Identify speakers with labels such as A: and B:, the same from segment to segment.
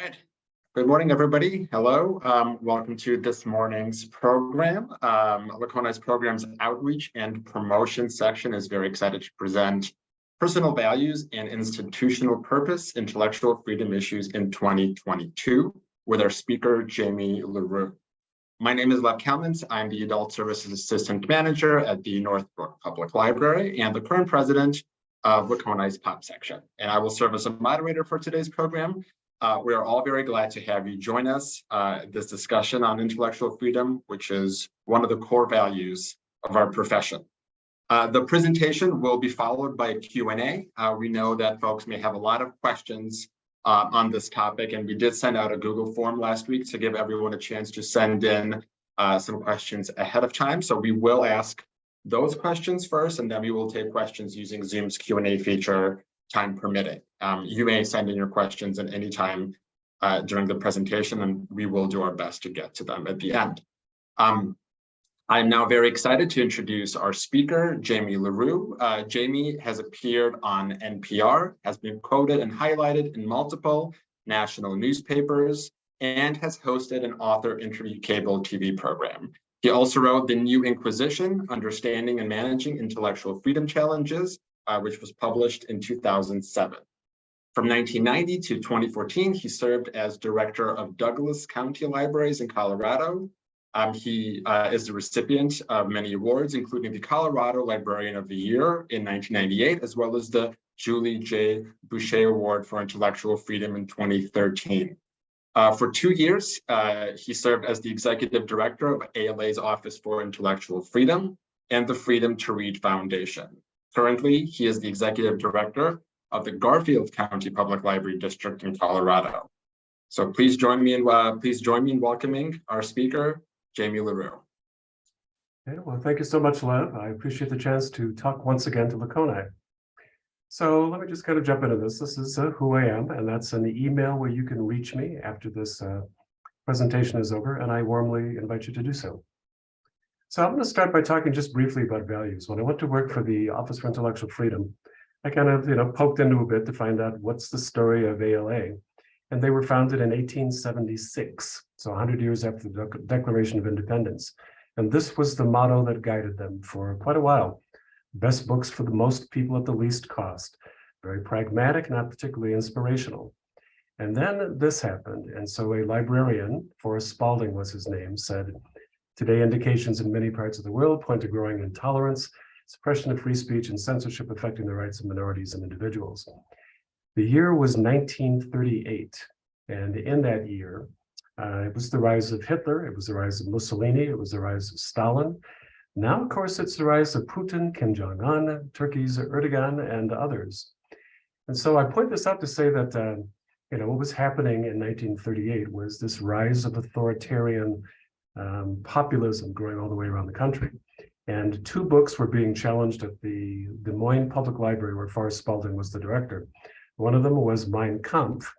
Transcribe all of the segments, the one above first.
A: Good. Good morning, everybody. Hello. Welcome to this morning's program. Lacona's program's outreach and promotion section is very excited to present personal values and institutional purpose, intellectual freedom issues in 2022 with our speaker, Jamie LaRue. My name is Lev Kalmans. I'm the Adult Services Assistant Manager at the Northbrook Public Library and the current president of Lacona's POP section. And I will serve as a moderator for today's program. We are all very glad to have you join us this discussion on intellectual freedom, which is one of the core values of our profession. The presentation will be followed by a Q&A. We know that folks may have a lot of questions on this topic, and we did send out a Google form last week to give everyone a chance to send in some questions ahead of time. So we will ask those questions first, and then we will take questions using Zoom's Q&A feature, time permitting. You may send in your questions at any time during the presentation, and we will do our best to get to them at the end. I'm now very excited to introduce our speaker, Jamie LaRue. Jamie has appeared on NPR, has been quoted and highlighted in multiple national newspapers, and has hosted an author interview cable TV program. He also wrote The New Inquisition, Understanding and Managing Intellectual Freedom Challenges, which was published in 2007. From 1990 to 2014, he served as director of Douglas County Libraries in Colorado. He is the recipient of many awards, including the Colorado Librarian of the Year in 1998, as well as the Julie J. Boucher Award for Intellectual Freedom in 2013. For 2 years, he served as the executive director of ALA's Office for Intellectual Freedom and the Freedom to Read Foundation. Currently, he is the executive director of the Garfield County Public Library District in Colorado. So please join me in welcoming our speaker, Jamie LaRue.
B: Okay, well, thank you so much, Lev. I appreciate the chance to talk once again to Lacona. So let me just kind of jump into this. This is who I am, and that's an email where you can reach me after this presentation is over, and I warmly invite you to do so. So I'm going to start by talking just briefly about values. When I went to work for the Office for Intellectual Freedom, I kind of, poked into a bit to find out what's the story of ALA. And they were founded in 1876, so 100 years after the Declaration of Independence. And this was the motto that guided them for quite a while. Best books for the most people at the least cost. Very pragmatic, not particularly inspirational. And then this happened. And so a librarian, Forrest Spalding was his name, said, "Today, indications in many parts of the world point to growing intolerance, suppression of free speech, and censorship affecting the rights of minorities and individuals." The year was 1938, and in that year, it was the rise of Hitler, it was the rise of Mussolini, it was the rise of Stalin. Now, of course, it's the rise of Putin, Kim Jong-un, Turkey's Erdogan, and others. And so I point this out to say that, what was happening in 1938 was this rise of authoritarian populism growing all the way around the country. And 2 books were being challenged at the Des Moines Public Library, where Forrest Spalding was the director. One of them was Mein Kampf,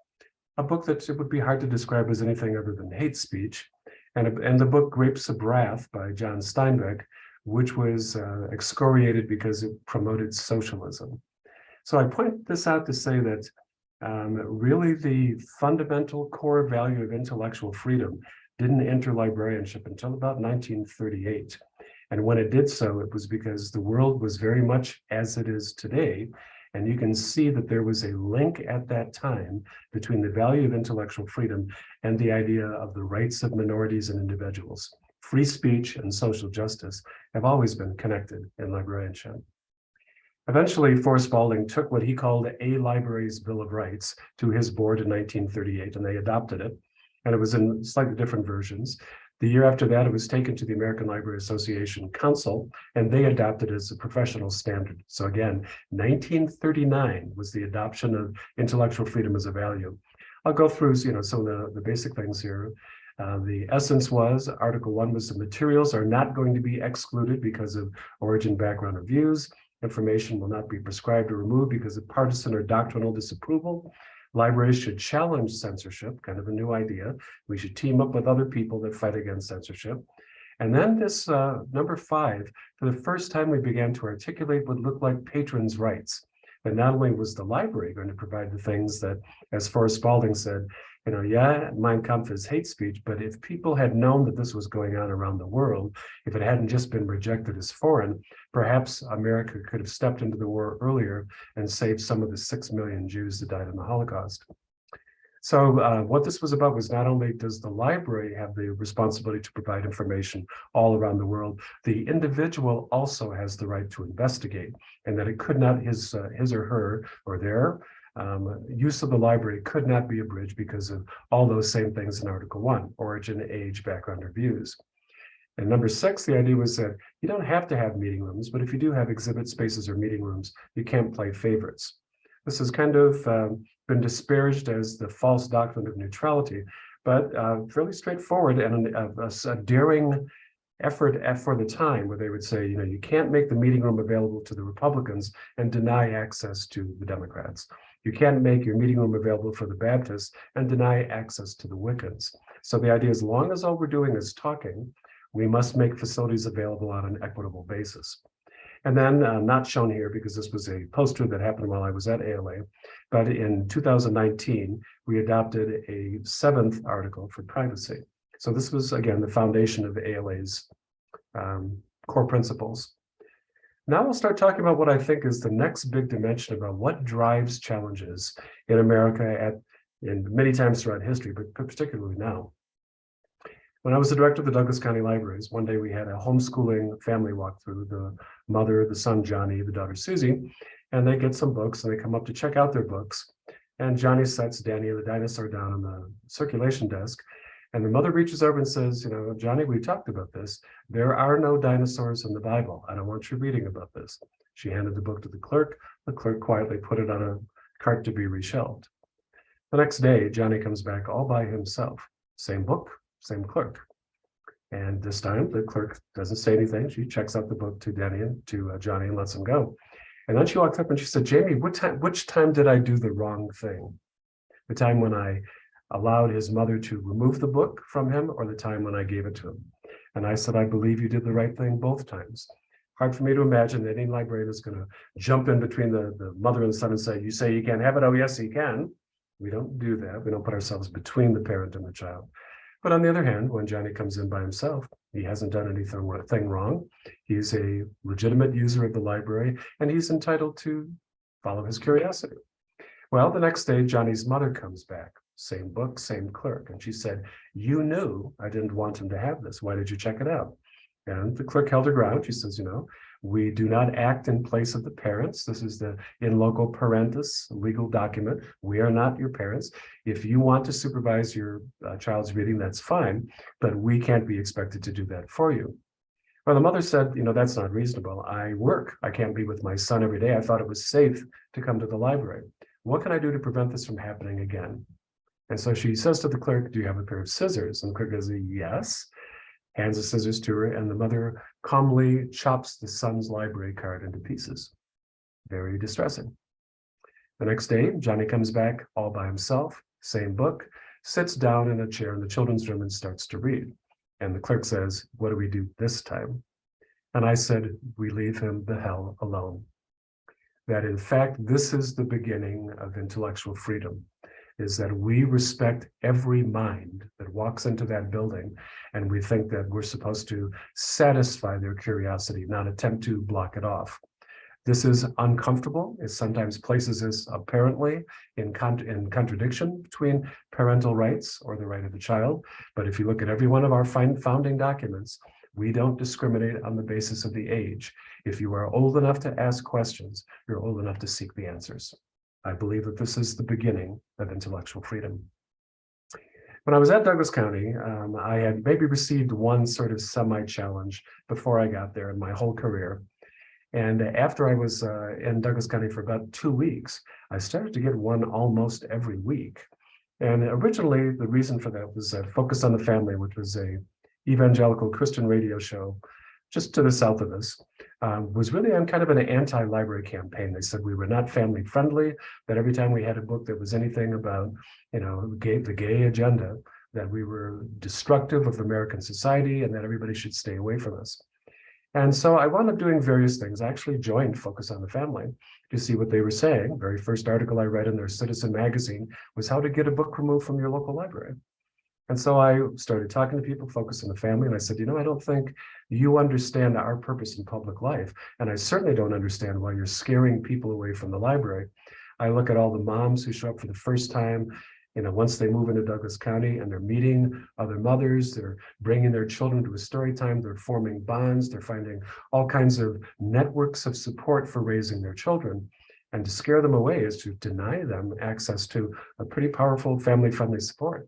B: a book that it would be hard to describe as anything other than hate speech, and the book Grapes of Wrath by John Steinbeck, which was excoriated because it promoted socialism. So I point this out to say that really the fundamental core value of intellectual freedom didn't enter librarianship until about 1938. And when it did so, it was because the world was very much as it is today. And you can see that there was a link at that time between the value of intellectual freedom and the idea of the rights of minorities and individuals. Free speech and social justice have always been connected in librarianship. Eventually, Forrest Spalding took what he called a library's Bill of Rights to his board in 1938, and they adopted it. And it was in slightly different versions. The year after that, it was taken to the American Library Association Council, and they adopted it as a professional standard. So again, 1939 was the adoption of intellectual freedom as a value. I'll go through, some of the basic things here. The essence was, Article 1 was the materials are not going to be excluded because of origin, background, or views. Information will not be prescribed or removed because of partisan or doctrinal disapproval. Libraries should challenge censorship, kind of a new idea. We should team up with other people that fight against censorship. And then this number 5, for the first time we began to articulate what looked like patrons' rights. But not only was the library going to provide the things that, as Forrest Spalding said, Yeah, Mein Kampf is hate speech, but if people had known that this was going on around the world, if it hadn't just been rejected as foreign, perhaps America could have stepped into the war earlier and saved some of the 6 million Jews that died in the Holocaust. So what this was about was not only does the library have the responsibility to provide information all around the world, the individual also has the right to investigate, and that it could not, his or her or their use of the library could not be abridged because of all those same things in Article 1, origin, age, background, or views. And number 6, the idea was that you don't have to have meeting rooms, but if you do have exhibit spaces or meeting rooms, you can't play favorites. This has kind of been disparaged as the false doctrine of neutrality, but fairly straightforward and a daring effort for the time, where they would say, you can't make the meeting room available to the Republicans and deny access to the Democrats. You can't make your meeting room available for the Baptists and deny access to the Wiccans. So the idea, as long as all we're doing is talking, we must make facilities available on an equitable basis. And then, not shown here because this was a poster that happened while I was at ALA, but in 2019, we adopted a 7th article for privacy. So this was, again, the foundation of ALA's core principles. Now we'll start talking about what I think is the next big dimension about what drives challenges in America in many times throughout history, but particularly now. When I was the director of the Douglas County Libraries, one day we had a homeschooling family walkthrough, the mother, the son, Johnny, the daughter, Susie, and they get some books and they come up to check out their books. And Johnny sets Danny the dinosaur down on the circulation desk. And the mother reaches over and says, Johnny, we talked about this. There are no dinosaurs in the Bible. I don't want you reading about this. She handed the book to the clerk. The clerk quietly put it on a cart to be reshelved. The next day, Johnny comes back all by himself. Same book, same clerk. And this time the clerk doesn't say anything. She checks out the book to Johnny and lets him go. And then she walks up and she said, Jamie, which time did I do the wrong thing? The time when I allowed his mother to remove the book from him, or the time when I gave it to him? And I said, I believe you did the right thing both times. Hard for me to imagine that any librarian is going to jump in between the mother and the son and say, you say you can't have it. Oh, yes, you can. We don't do that. We don't put ourselves between the parent and the child. But on the other hand, when Johnny comes in by himself, he hasn't done anything wrong. He's a legitimate user of the library, and he's entitled to follow his curiosity. Well, the next day, Johnny's mother comes back. Same book, same clerk. And she said, you knew I didn't want him to have this. Why did you check it out? And the clerk held her ground. She says, we do not act in place of the parents. This is the in loco parentis legal document. We are not your parents. If you want to supervise your child's reading, that's fine, but we can't be expected to do that for you. Well, the mother said, that's not reasonable. I work. I can't be with my son every day. I thought it was safe to come to the library. What can I do to prevent this from happening again? And so she says to the clerk, do you have a pair of scissors? And the clerk goes, yes. Hands the scissors to her, and the mother calmly chops the son's library card into pieces. Very distressing. The next day, Johnny comes back all by himself, same book, sits down in a chair in the children's room and starts to read. And the clerk says, what do we do this time? And I said, we leave him the hell alone. That in fact, this is the beginning of intellectual freedom, is that we respect every mind that walks into that building, and we think that we're supposed to satisfy their curiosity, not attempt to block it off. This is uncomfortable. It sometimes places us apparently in contradiction between parental rights or the right of the child. But if you look at every one of our founding documents, we don't discriminate on the basis of the age. If you are old enough to ask questions, you're old enough to seek the answers. I believe that this is the beginning of intellectual freedom. When I was at Douglas County, I had maybe received one sort of semi-challenge before I got there in my whole career. And after I was in Douglas County for about 2 weeks, I started to get one almost every week. And originally, the reason for that was Focused on the Family, which was a evangelical Christian radio show just to the south of us, was really on kind of an anti-library campaign. They said we were not family friendly, that every time we had a book that was anything about, the gay agenda, that we were destructive of American society and that everybody should stay away from us. And so I wound up doing various things. I actually joined Focus on the Family to see what they were saying. Very first article I read in their Citizen magazine was how to get a book removed from your local library. And so I started talking to people, Focus on the Family, and I said, I don't think you understand our purpose in public life. And I certainly don't understand why you're scaring people away from the library. I look at all the moms who show up for the first time, once they move into Douglas County and they're meeting other mothers, they're bringing their children to a story time, they're forming bonds, they're finding all kinds of networks of support for raising their children. And to scare them away is to deny them access to a pretty powerful family-friendly support.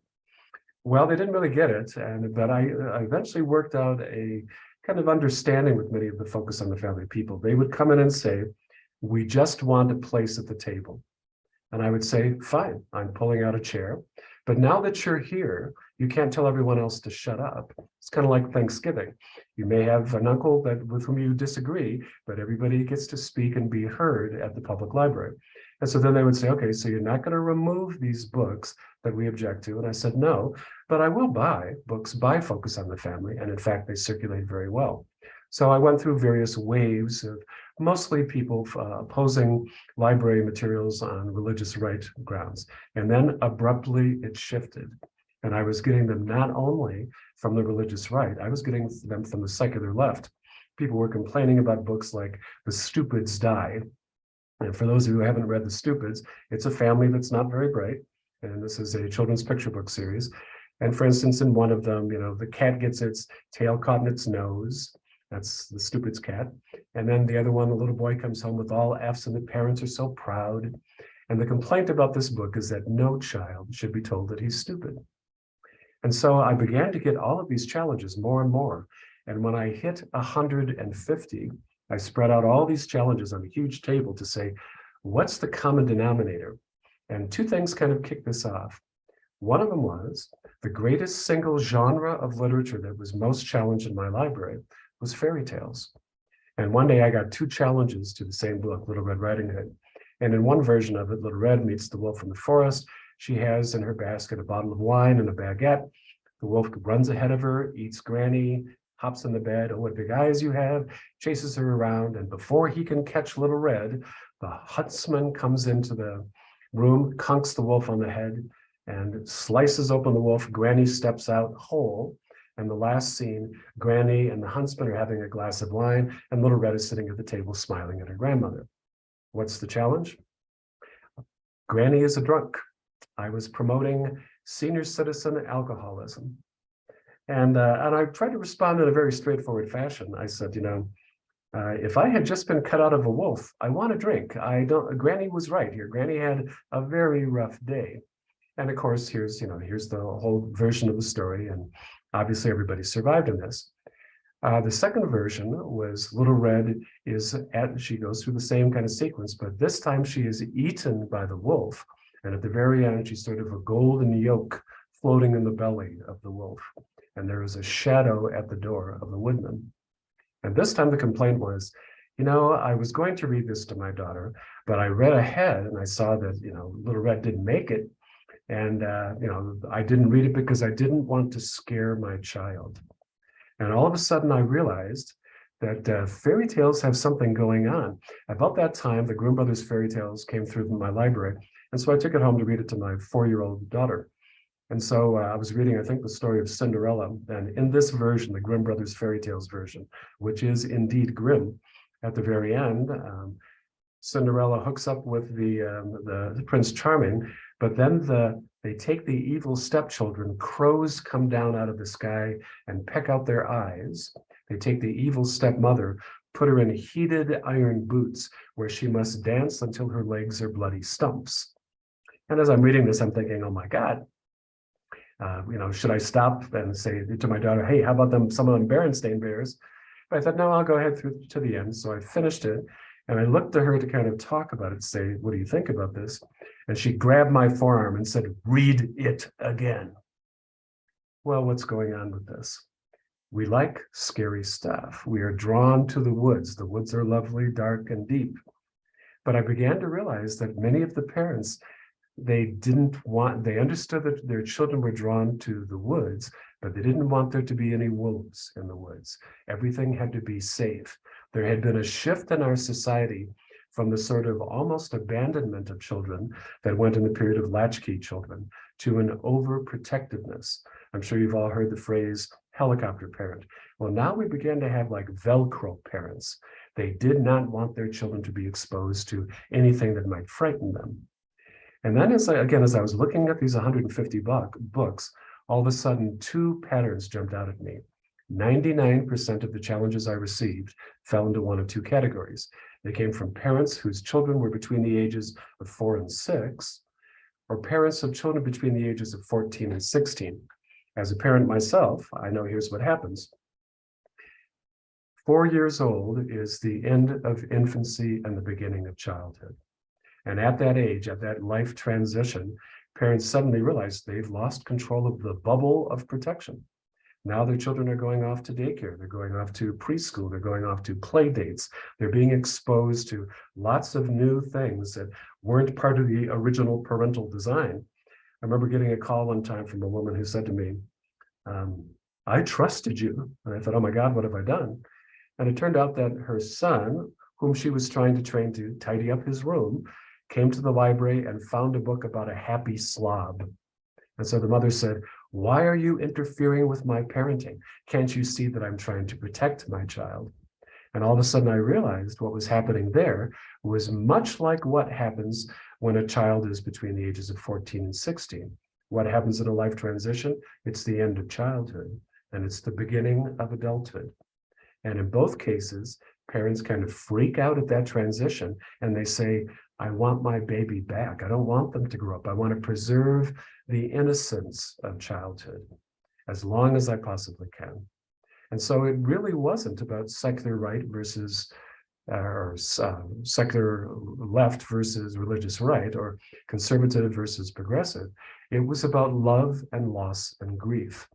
B: Well, they didn't really get it, but I eventually worked out a kind of understanding with many of the Focus on the Family people. They would come in and say, we just want a place at the table. And I would say, fine, I'm pulling out a chair. But now that you're here, you can't tell everyone else to shut up. It's kind of like Thanksgiving. You may have an uncle with whom you disagree, but everybody gets to speak and be heard at the public library. And so then they would say, okay, so you're not going to remove these books that we object to. And I said, no, but I will buy books by Focus on the Family. And in fact, they circulate very well. So I went through various waves of mostly people opposing library materials on religious right grounds. And then abruptly it shifted. And I was getting them not only from the religious right, I was getting them from the secular left. People were complaining about books like The Stupids Die. And for those of you who haven't read The Stupids, it's a family that's not very bright. And this is a children's picture book series. And for instance, in one of them, the cat gets its tail caught in its nose. That's the Stupid's cat. And then the other one, the little boy comes home with all F's and the parents are so proud. And the complaint about this book is that no child should be told that he's stupid. And so I began to get all of these challenges more and more. And when I hit 150, I spread out all these challenges on a huge table to say, what's the common denominator? And two things kind of kicked this off. One of them was the greatest single genre of literature that was most challenged in my library was fairy tales. And one day I got two challenges to the same book, Little Red Riding Hood. And in one version of it, Little Red meets the wolf in the forest. She has in her basket a bottle of wine and a baguette. The wolf runs ahead of her, eats Granny, hops in the bed. Oh, what big eyes you have, chases her around. And before he can catch Little Red, the huntsman comes into the room, conks the wolf on the head, and slices open the wolf. Granny steps out whole. And the last scene, Granny and the huntsman are having a glass of wine, and Little Red is sitting at the table smiling at her grandmother. What's the challenge? Granny is a drunk. I was promoting senior citizen alcoholism. And I tried to respond in a very straightforward fashion. I said, if I had just been cut out of a wolf, I want a drink. Granny was right here. Granny had a very rough day. And of course, here's the whole version of the story. And obviously everybody survived in this. The second version was Little Red she goes through the same kind of sequence, but this time she is eaten by the wolf. And at the very end, she's sort of a golden yolk floating in the belly of the wolf. And there is a shadow at the door of the woodman. And this time the complaint was, I was going to read this to my daughter, but I read ahead and I saw that, Little Red didn't make it. And, I didn't read it because I didn't want to scare my child. And all of a sudden I realized that fairy tales have something going on. About that time, the Grimm Brothers fairy tales came through my library. And so I took it home to read it to my 4-year-old daughter. And so I was reading, I think, the story of Cinderella. And in this version, the Grimm Brothers fairy tales version, which is indeed grim, at the very end, Cinderella hooks up with the Prince Charming, but then they take the evil stepchildren. Crows come down out of the sky and peck out their eyes. They take the evil stepmother, put her in heated iron boots where she must dance until her legs are bloody stumps. And as I'm reading this, I'm thinking, oh my God, should I stop and say to my daughter, hey, how about some of them Berenstain Bears? But I thought, no, I'll go ahead through to the end. So I finished it. And I looked to her to kind of talk about it, say, what do you think about this? And she grabbed my forearm and said, read it again. Well, what's going on with this? We like scary stuff. We are drawn to the woods. The woods are lovely, dark, and deep. But I began to realize that many of the parents, they understood that their children were drawn to the woods, but they didn't want there to be any wolves in the woods. Everything had to be safe. There had been a shift in our society from the sort of almost abandonment of children that went in the period of latchkey children to an overprotectiveness. I'm sure you've all heard the phrase helicopter parent. Well, now we began to have like Velcro parents. They did not want their children to be exposed to anything that might frighten them. And then as I was looking at these 150 books, all of a sudden, two patterns jumped out at me. 99% of the challenges I received fell into one of two categories. They came from parents whose children were between the ages of 4 and 6, or parents of children between the ages of 14 and 16. As a parent myself, I know here's what happens. 4 years old is the end of infancy and the beginning of childhood. And at that age, at that life transition, parents suddenly realize they've lost control of the bubble of protection. Now their children are going off to daycare, they're going off to preschool, they're going off to play dates, they're being exposed to lots of new things that weren't part of the original parental design. I remember getting a call one time from a woman who said to me, I trusted you. And I thought, oh my God, what have I done? And it turned out that her son, whom she was trying to train to tidy up his room, came to the library and found a book about a happy slob. And so the mother said, why are you interfering with my parenting? Can't you see that I'm trying to protect my child? And all of a sudden I realized what was happening there was much like what happens when a child is between the ages of 14 and 16. What happens in a life transition? It's the end of childhood, and it's the beginning of adulthood. And in both cases, parents kind of freak out at that transition and they say, I want my baby back. I don't want them to grow up. I want to preserve the innocence of childhood as long as I possibly can. And so it really wasn't about secular right versus secular left versus religious right, or conservative versus progressive. It was about love and loss and grief.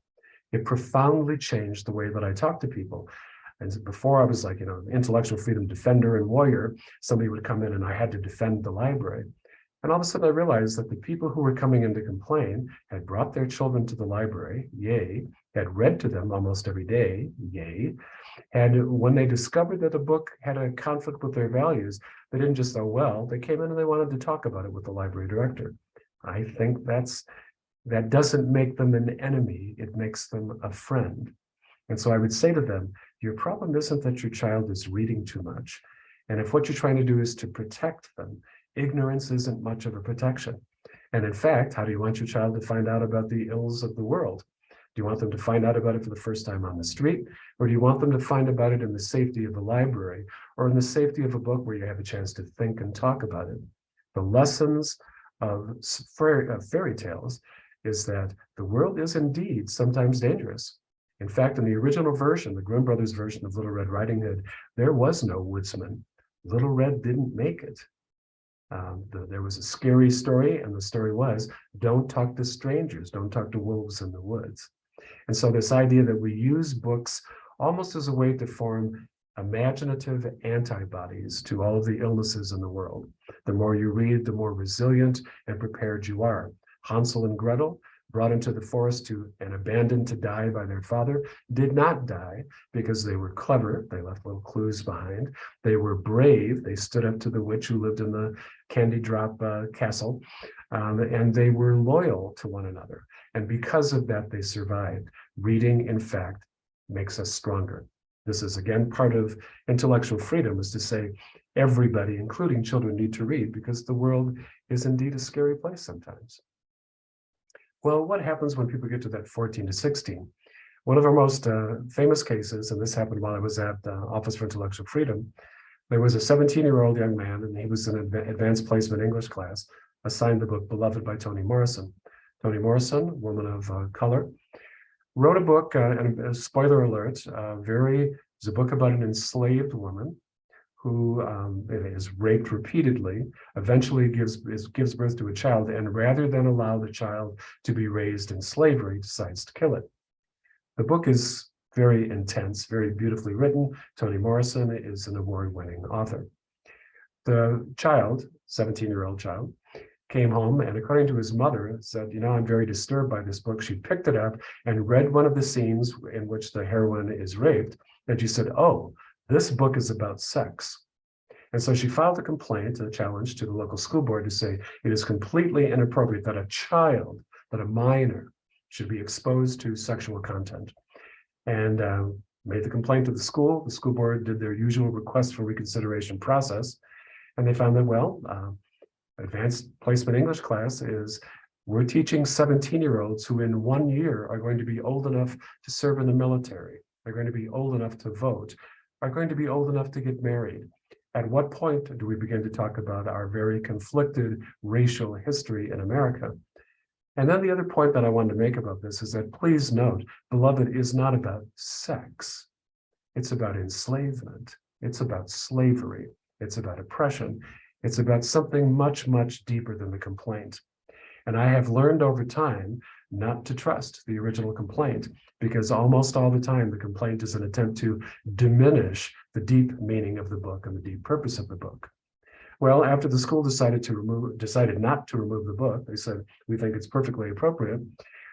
B: It profoundly changed the way that I talk to people. And before I was like, intellectual freedom defender and warrior, somebody would come in and I had to defend the library. And all of a sudden I realized that the people who were coming in to complain had brought their children to the library, yay, had read to them almost every day, yay. And when they discovered that a book had a conflict with their values, they didn't just, oh, well, they came in and they wanted to talk about it with the library director. I think that doesn't make them an enemy, it makes them a friend. And so I would say to them, your problem isn't that your child is reading too much. And if what you're trying to do is to protect them, ignorance isn't much of a protection. And in fact, how do you want your child to find out about the ills of the world? Do you want them to find out about it for the first time on the street? Or do you want them to find about it in the safety of the library or in the safety of a book where you have a chance to think and talk about it? The lessons of fairy tales is that the world is indeed sometimes dangerous. In fact, in the original version, the Grimm brothers version of Little Red Riding Hood, there was no woodsman. Little Red didn't make it. There was a scary story, and the story was, don't talk to strangers, don't talk to wolves in the woods. And so this idea that we use books almost as a way to form imaginative antibodies to all of the illnesses in the world. The more you read, the more resilient and prepared you are. Hansel and Gretel, brought into the forest and abandoned to die by their father, did not die because they were clever. They left little clues behind. They were brave. They stood up to the witch who lived in the Candy Drop castle, and they were loyal to one another. And because of that, they survived. Reading, in fact, makes us stronger. This is, again, part of intellectual freedom, is to say everybody, including children, need to read because the world is indeed a scary place sometimes. Well, what happens when people get to that 14 to 16? One of our most famous cases, and this happened while I was at the Office for Intellectual Freedom, there was a 17-year-old young man, and he was in an advanced placement English class, assigned the book Beloved by Toni Morrison. Toni Morrison, woman of color, wrote a book, and spoiler alert, it's a book about an enslaved woman who is raped repeatedly, eventually gives birth to a child, and rather than allow the child to be raised in slavery, decides to kill it. The book is very intense, very beautifully written. Toni Morrison is an award-winning author. The child, 17-year-old child, came home, and according to his mother, said, I'm very disturbed by this book. She picked it up and read one of the scenes in which the heroine is raped. And she said, oh, this book is about sex. And so she filed a complaint, a challenge to the local school board to say it is completely inappropriate that a child, that a minor, should be exposed to sexual content. And made the complaint to the school. The school board did their usual request for reconsideration process. And they found that, well, advanced placement English class is, we're teaching 17-year-olds who in 1 year are going to be old enough to serve in the military, are going to be old enough to vote, are going to be old enough to get married. At what point do we begin to talk about our very conflicted racial history in America? And then the other point that I wanted to make about this is that, please note, beloved is not about sex. It's about enslavement. It's about slavery. It's about oppression. It's about something much, much deeper than the complaint. And I have learned over time not to trust the original complaint, because almost all the time the complaint is an attempt to diminish the deep meaning of the book and the deep purpose of the book. Well, after the school decided not to remove the book, they said, we think it's perfectly appropriate.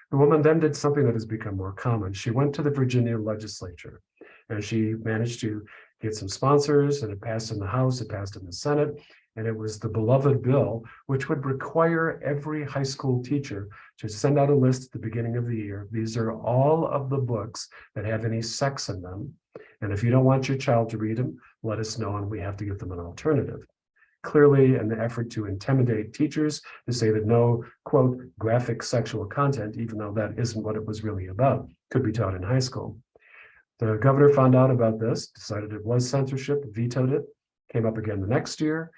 B: The woman then did something that has become more common. She went to the Virginia legislature, and she managed to get some sponsors, and it passed in the House, it passed in the Senate, and it was the beloved bill, which would require every high school teacher to send out a list at the beginning of the year. These are all of the books that have any sex in them. And if you don't want your child to read them, let us know, and we have to give them an alternative. Clearly an effort to intimidate teachers, to say that no, quote, graphic sexual content, even though that isn't what it was really about, could be taught in high school. The governor found out about this, decided it was censorship, vetoed it, came up again the next year,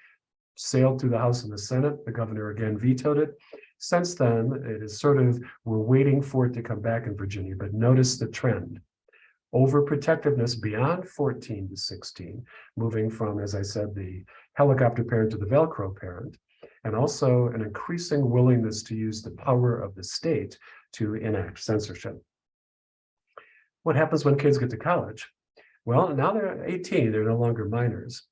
B: sailed through the House and the Senate. The governor again vetoed it. Since then, it is sort of, we're waiting for it to come back in Virginia, but notice the trend. Overprotectiveness beyond 14 to 16, moving from, as I said, the helicopter parent to the Velcro parent, and also an increasing willingness to use the power of the state to enact censorship. What happens when kids get to college? Well, now they're 18, they're no longer minors.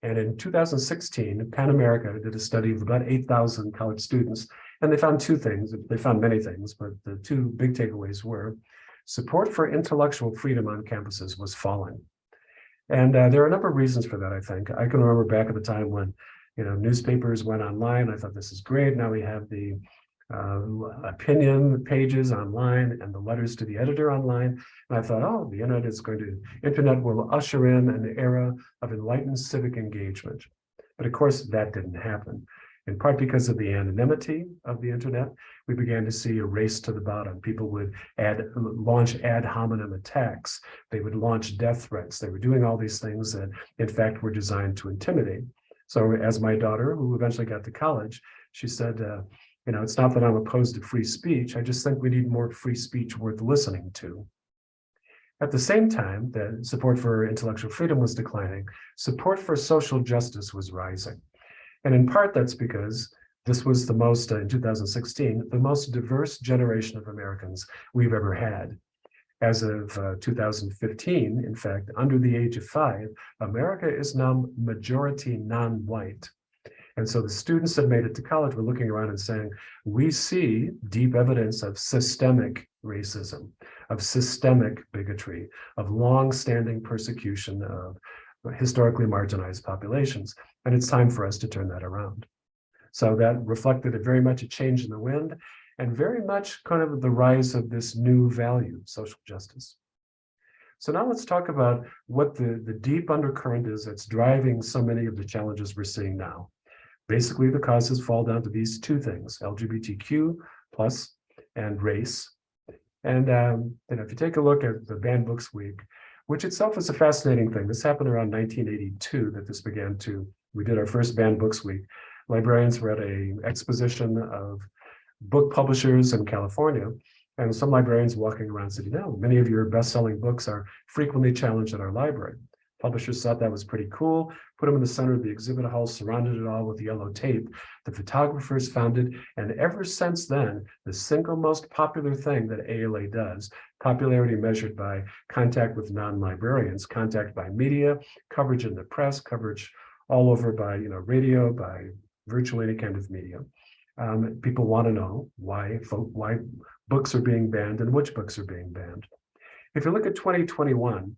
B: And in 2016, Pan America did a study of about 8,000 college students, and they found two things. They found many things, but the two big takeaways were support for intellectual freedom on campuses was falling. And there are a number of reasons for that, I think. I can remember back at the time when, newspapers went online. I thought, this is great. Now we have the opinion pages online and the letters to the editor online. And I thought, oh, the internet will usher in an era of enlightened civic engagement. But of course, that didn't happen. In part because of the anonymity of the internet, we began to see a race to the bottom. People would launch ad hominem attacks. They would launch death threats. They were doing all these things that, in fact, were designed to intimidate. So as my daughter, who eventually got to college, she said, it's not that I'm opposed to free speech. I just think we need more free speech worth listening to. At the same time that support for intellectual freedom was declining, support for social justice was rising. And in part, that's because this was the most, in 2016, the most diverse generation of Americans we've ever had. As of 2015, in fact, under the age of 5, America is now majority non-white. And so the students that made it to college were looking around and saying, we see deep evidence of systemic racism, of systemic bigotry, of long-standing persecution of historically marginalized populations. And it's time for us to turn that around. So that reflected very much a change in the wind, and very much kind of the rise of this new value, social justice. So now let's talk about what the deep undercurrent is that's driving so many of the challenges we're seeing now. Basically, the causes fall down to these two things, LGBTQ plus and race. And if you take a look at the Banned Books Week, which itself is a fascinating thing. This happened around 1982 that this began to, we did our first Banned Books Week. Librarians were at an exposition of book publishers in California, and some librarians walking around said, many of your best-selling books are frequently challenged at our library. Publishers thought that was pretty cool, put them in the center of the exhibit hall, surrounded it all with yellow tape. The photographers found it, and ever since then, the single most popular thing that ALA does, popularity measured by contact with non-librarians, contact by media, coverage in the press, coverage all over by radio, by virtually any kind of media. People want to know why books are being banned and which books are being banned. If you look at 2021,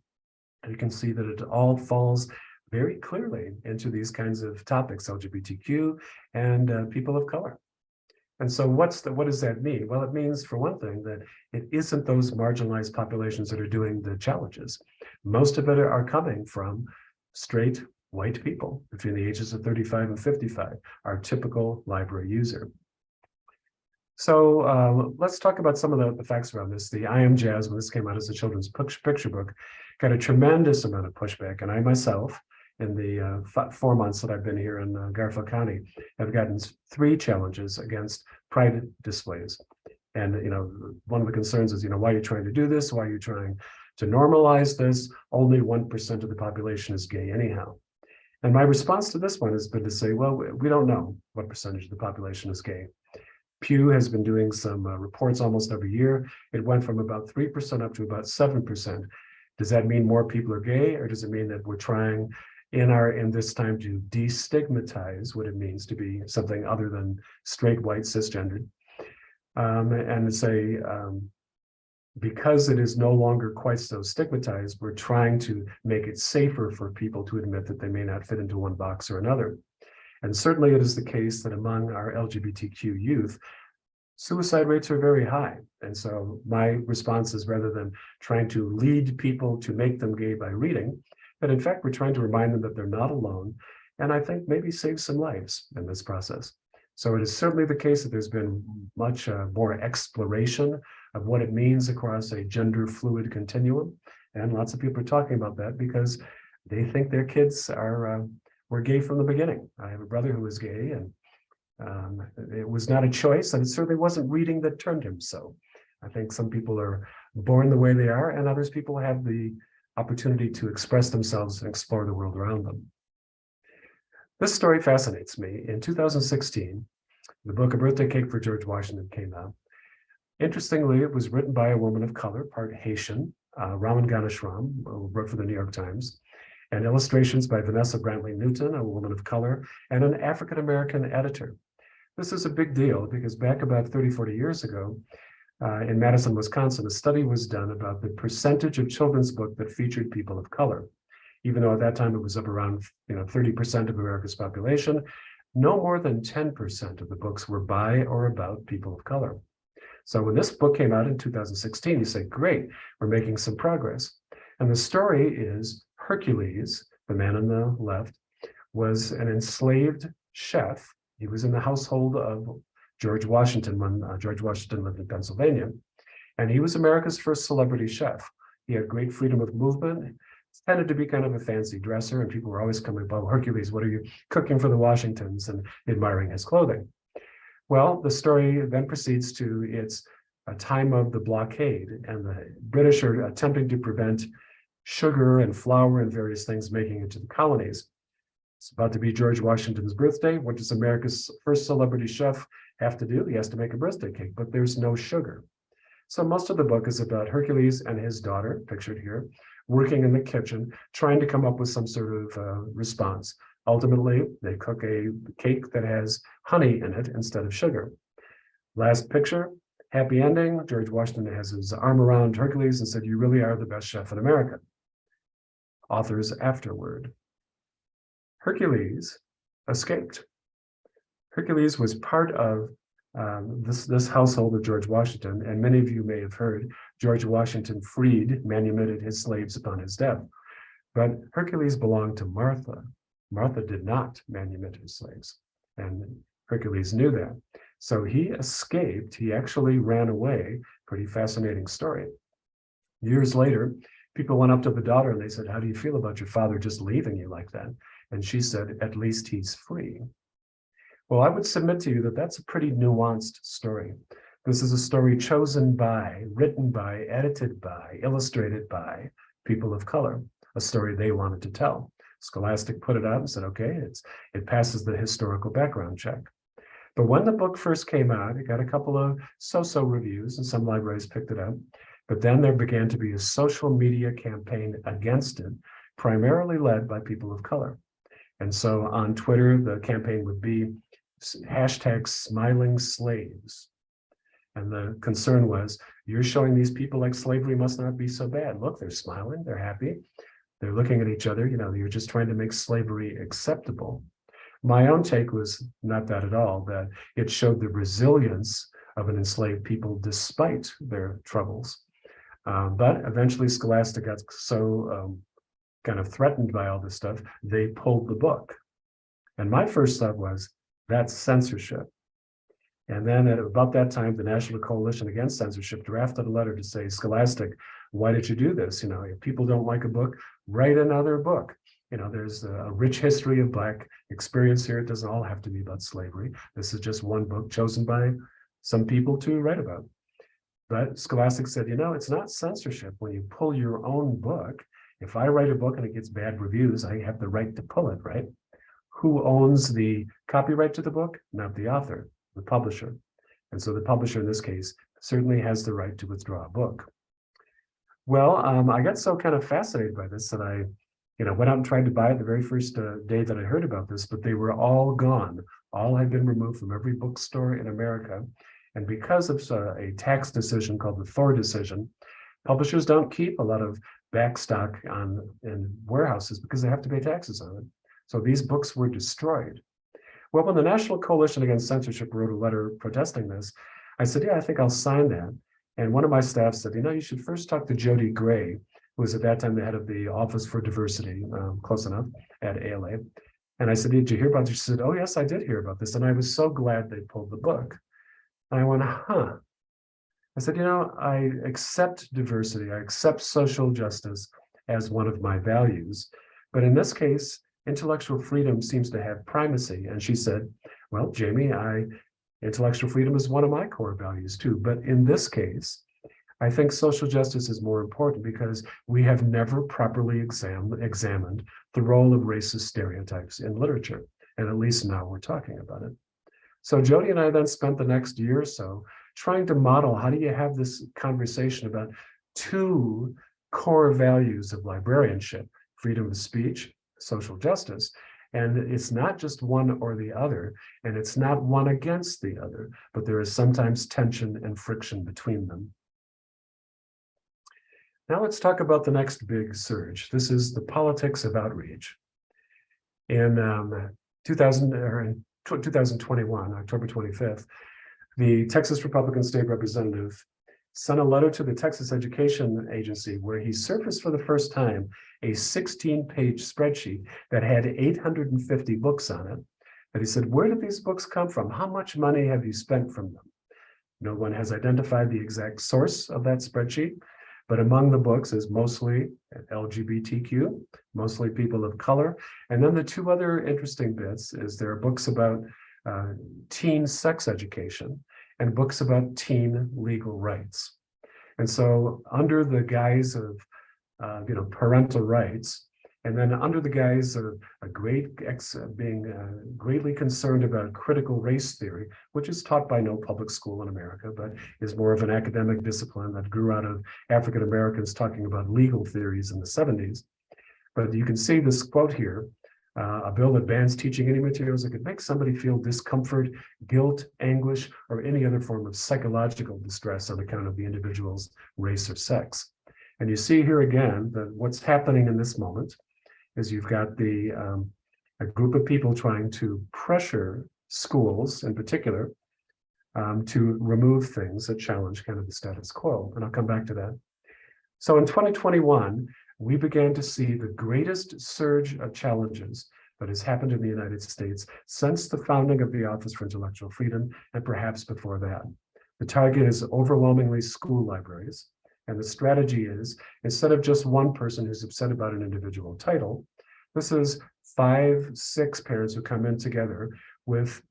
B: you can see that it all falls very clearly into these kinds of topics, LGBTQ and people of color. And so what does that mean? Well, it means, for one thing, that it isn't those marginalized populations that are doing the challenges. Most of it are coming from straight white people between the ages of 35 and 55, our typical library user. So let's talk about some of the facts around this. The I Am Jazz, when this came out as a children's picture book, got a tremendous amount of pushback. And I myself, in the 4 months that I've been here in Garfield County, have gotten 3 challenges against private displays. And, one of the concerns is, why are you trying to do this? Why are you trying to normalize this? Only 1% of the population is gay anyhow. And my response to this one has been to say, well, we don't know what percentage of the population is gay. Pew has been doing some reports almost every year. It went from about 3% up to about 7%. Does that mean more people are gay, or does it mean that we're trying in this time to destigmatize what it means to be something other than straight, white, cisgendered? And say, because it is no longer quite so stigmatized, we're trying to make it safer for people to admit that they may not fit into one box or another. And certainly it is the case that among our LGBTQ youth, suicide rates are very high. And so my response is, rather than trying to lead people to make them gay by reading, that in fact, we're trying to remind them that they're not alone, and I think maybe save some lives in this process. So it is certainly the case that there's been much more exploration of what it means across a gender fluid continuum. And lots of people are talking about that because they think their kids were gay from the beginning. I have a brother who was gay, and it was not a choice, and it certainly wasn't reading that turned him so. I think some people are born the way they are, and others people have the opportunity to express themselves and explore the world around them. This story fascinates me. In 2016, the book A Birthday Cake for George Washington came out. Interestingly, it was written by a woman of color, part Haitian, Raman Ganeshram, who wrote for the New York Times, and illustrations by Vanessa Brantley Newton, a woman of color, and an African-American editor. This is a big deal because back about 30, 40 years ago, in Madison, Wisconsin, a study was done about the percentage of children's book that featured people of color. Even though at that time it was up around 30% of America's population, no more than 10% of the books were by or about people of color. So when this book came out in 2016, you say, great, we're making some progress. And the story is Hercules, the man on the left, was an enslaved chef. He was in the household of George Washington when George Washington lived in Pennsylvania. And he was America's first celebrity chef. He had great freedom of movement, tended to be kind of a fancy dresser, and people were always coming about, Hercules, what are you cooking for the Washingtons, and admiring his clothing. Well, the story then proceeds to its time of the blockade, and the British are attempting to prevent sugar and flour and various things making it to the colonies. It's about to be George Washington's birthday. What does America's first celebrity chef have to do? He has to make a birthday cake, but there's no sugar. So most of the book is about Hercules and his daughter, pictured here, working in the kitchen, trying to come up with some sort of response. Ultimately, they cook a cake that has honey in it instead of sugar. Last picture, happy ending. George Washington has his arm around Hercules and said, you really are the best chef in America. Authors afterward. Hercules escaped. Hercules was part of this household of George Washington, and many of you may have heard George Washington manumitted his slaves upon his death. But Hercules belonged to Martha. Martha did not manumit his slaves, and Hercules knew that. So he escaped. He actually ran away. Pretty fascinating story. Years later, people went up to the daughter and they said, how do you feel about your father just leaving you like that? And she said, at least he's free. Well, I would submit to you that that's a pretty nuanced story. This is a story chosen by, written by, edited by, illustrated by people of color, a story they wanted to tell. Scholastic put it out and said, okay, it passes the historical background check. But when the book first came out, it got a couple of so-so reviews, and some libraries picked it up. But then there began to be a social media campaign against it, primarily led by people of color. And so on Twitter, the campaign would be, hashtag smiling slaves. And the concern was, you're showing these people like slavery must not be so bad. Look, they're smiling, they're happy, they're looking at each other, you're just trying to make slavery acceptable. My own take was not that at all, that it showed the resilience of an enslaved people despite their troubles. But eventually Scholastic got so kind of threatened by all this stuff, they pulled the book. And my first thought was, that's censorship. And then at about that time, the National Coalition Against Censorship drafted a letter to say, Scholastic, why did you do this? If people don't like a book, write another book. There's a rich history of Black experience here. It doesn't all have to be about slavery. This is just one book chosen by some people to write about. But Scholastic said, it's not censorship when you pull your own book. If I write a book and it gets bad reviews, I have the right to pull it, right? Who owns the copyright to the book? Not the author, the publisher. And so the publisher in this case certainly has the right to withdraw a book. Well, I got so kind of fascinated by this that I went out and tried to buy it the very first day that I heard about this, but they were all gone. All had been removed from every bookstore in America. And because of a tax decision called the Thor decision, publishers don't keep a lot of back stock in warehouses because they have to pay taxes on it. So these books were destroyed. Well, when the National Coalition Against Censorship wrote a letter protesting this, I said, yeah, I think I'll sign that. And one of my staff said, you should first talk to Jody Gray, who was at that time the head of the Office for Diversity, close enough, at ALA. And I said, did you hear about this? She said, oh, yes, I did hear about this. And I was so glad they pulled the book. And I went, huh. I said, I accept diversity. I accept social justice as one of my values. But in this case, intellectual freedom seems to have primacy. And she said, well, Jamie, intellectual freedom is one of my core values too. But in this case, I think social justice is more important because we have never properly examined the role of racist stereotypes in literature. And at least now we're talking about it. So Jody and I then spent the next year or so trying to model, how do you have this conversation about two core values of librarianship, freedom of speech, social justice. And it's not just one or the other, and it's not one against the other, but there is sometimes tension and friction between them. Now let's talk about the next big surge. This is the politics of outreach. In 2021, October 25th, the Texas Republican State Representative sent a letter to the Texas Education Agency where he surfaced for the first time a 16-page spreadsheet that had 850 books on it. And he said, where did these books come from? How much money have you spent from them? No one has identified the exact source of that spreadsheet, but among the books is mostly LGBTQ, mostly people of color. And then the two other interesting bits is there are books about teen sex education and books about teen legal rights. And so under the guise of parental rights, and then under the guise of being greatly concerned about critical race theory, which is taught by no public school in America, but is more of an academic discipline that grew out of African Americans talking about legal theories in the 70s. But you can see this quote here, a bill that bans teaching any materials that could make somebody feel discomfort, guilt, anguish, or any other form of psychological distress on account of the individual's race or sex. And you see here again that what's happening in this moment is you've got a group of people trying to pressure schools in particular to remove things that challenge kind of the status quo. And I'll come back to that. So in 2021, we began to see the greatest surge of challenges that has happened in the United States since the founding of the Office for Intellectual Freedom, and perhaps before that. The target is overwhelmingly school libraries. And the strategy is, instead of just one person who's upset about an individual title, this is 5, 6 parents who come in together with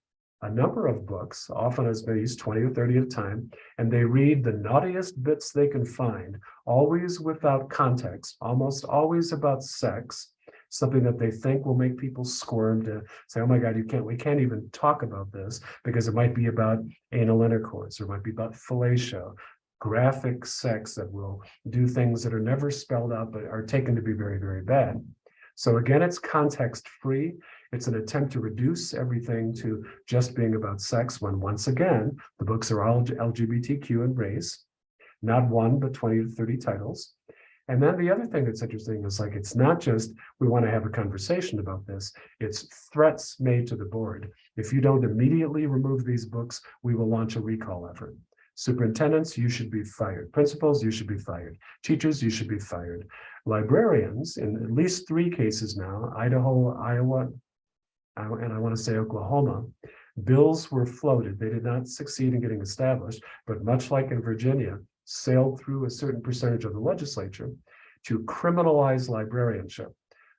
B: a number of books, often as many as 20 or 30 at a time, and they read the naughtiest bits they can find, always without context, almost always about sex, something that they think will make people squirm to say, oh my God, we can't even talk about this because it might be about anal intercourse, or it might be about fellatio, graphic sex that will do things that are never spelled out but are taken to be very, very bad. So again, it's context free. It's an attempt to reduce everything to just being about sex, when once again, the books are all LGBTQ and race, not one, but 20 to 30 titles. And then the other thing that's interesting is like, it's not just, we want to have a conversation about this, it's threats made to the board. If you don't immediately remove these books, we will launch a recall effort. Superintendents, you should be fired. Principals, you should be fired. Teachers, you should be fired. Librarians, in at least 3 cases now, Idaho, Iowa, and I want to say Oklahoma, bills were floated. They did not succeed in getting established, but much like in Virginia, sailed through a certain percentage of the legislature to criminalize librarianship.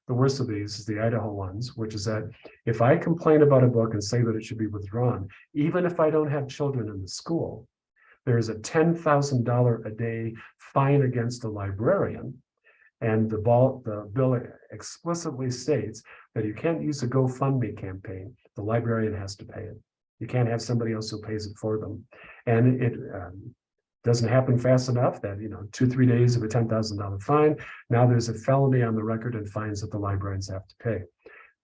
B: The worst of these is the Idaho ones, which is that if I complain about a book and say that it should be withdrawn, even if I don't have children in the school, there is a $10,000 a day fine against the librarian. And the bill explicitly states that you can't use a GoFundMe campaign. The librarian has to pay it. You can't have somebody else who pays it for them. And it doesn't happen fast enough that, 2-3 days of a $10,000 fine. Now there's a felony on the record and fines that the librarians have to pay.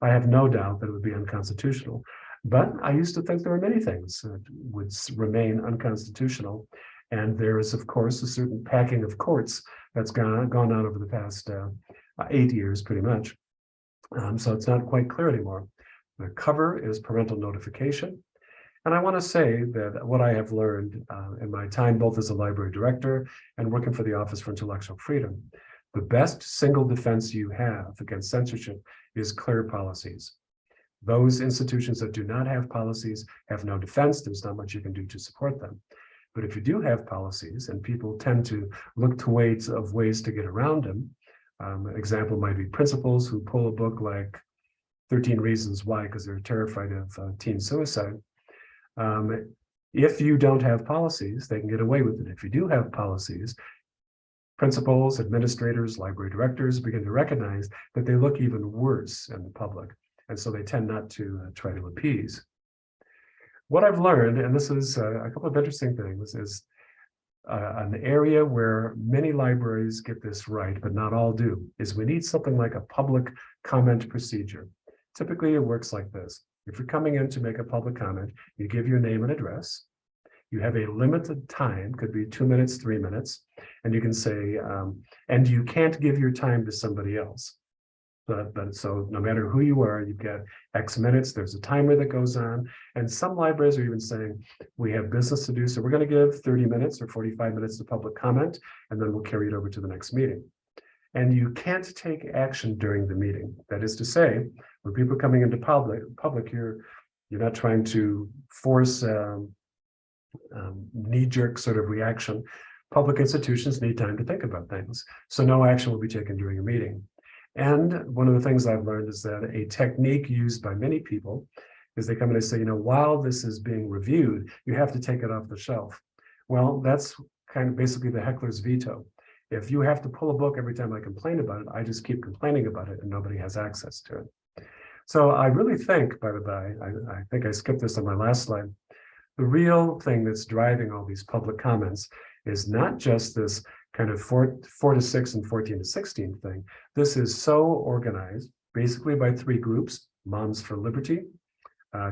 B: I have no doubt that it would be unconstitutional. But I used to think there were many things that would remain unconstitutional. And there is, of course, a certain packing of courts that's gone on over the past 8 years, pretty much. So it's not quite clear anymore. The cover is parental notification. And I want to say that what I have learned in my time, both as a library director and working for the Office for Intellectual Freedom, the best single defense you have against censorship is clear policies. Those institutions that do not have policies have no defense. There's not much you can do to support them. But if you do have policies, and people tend to look to ways to get around them, an example might be principals who pull a book like 13 Reasons Why because they're terrified of teen suicide. If you don't have policies, they can get away with it. If you do have policies, principals, administrators, library directors begin to recognize that they look even worse in the public. And so they tend not to try to appease. What I've learned, and this is a couple of interesting things, is an area where many libraries get this right, but not all do, is we need something like a public comment procedure. Typically, it works like this. If you're coming in to make a public comment, you give your name and address. You have a limited time, could be 2 minutes, 3 minutes, and you can say, and you can't give your time to somebody else. But so no matter who you are, you get X minutes, there's a timer that goes on. And some libraries are even saying, we have business to do, so we're going to give 30 minutes or 45 minutes to public comment, and then we'll carry it over to the next meeting. And you can't take action during the meeting. That is to say, when people are coming into public, you're not trying to force knee-jerk sort of reaction. Public institutions need time to think about things. So no action will be taken during a meeting. And one of the things I've learned is that a technique used by many people is they come in and say, while this is being reviewed, you have to take it off the shelf. Well, that's kind of basically the heckler's veto. If you have to pull a book every time I complain about it, I just keep complaining about it and nobody has access to it. So I really think, by the by, I think I skipped this on my last slide, the real thing that's driving all these public comments is not just this kind of 4 to 6 and 14 to 16 thing. This is so organized, basically by 3 groups: Moms for Liberty,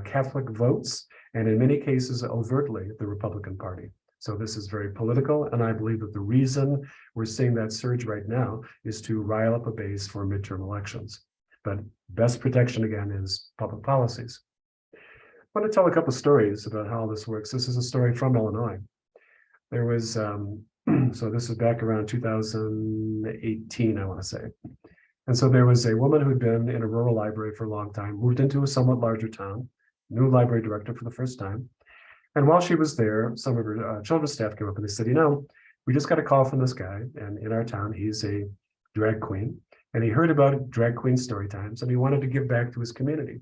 B: Catholic Votes, and in many cases, overtly, the Republican Party. So this is very political, and I believe that the reason we're seeing that surge right now is to rile up a base for midterm elections. But best protection, again, is public policies. I want to tell a couple of stories about how this works. This is a story from Illinois. There was, so this is back around 2018, I want to say. And so there was a woman who'd been in a rural library for a long time, moved into a somewhat larger town, new library director for the first time. And while she was there, some of her children's staff came up and they said, we just got a call from this guy, and in our town, he's a drag queen, and he heard about drag queen story times, and he wanted to give back to his community.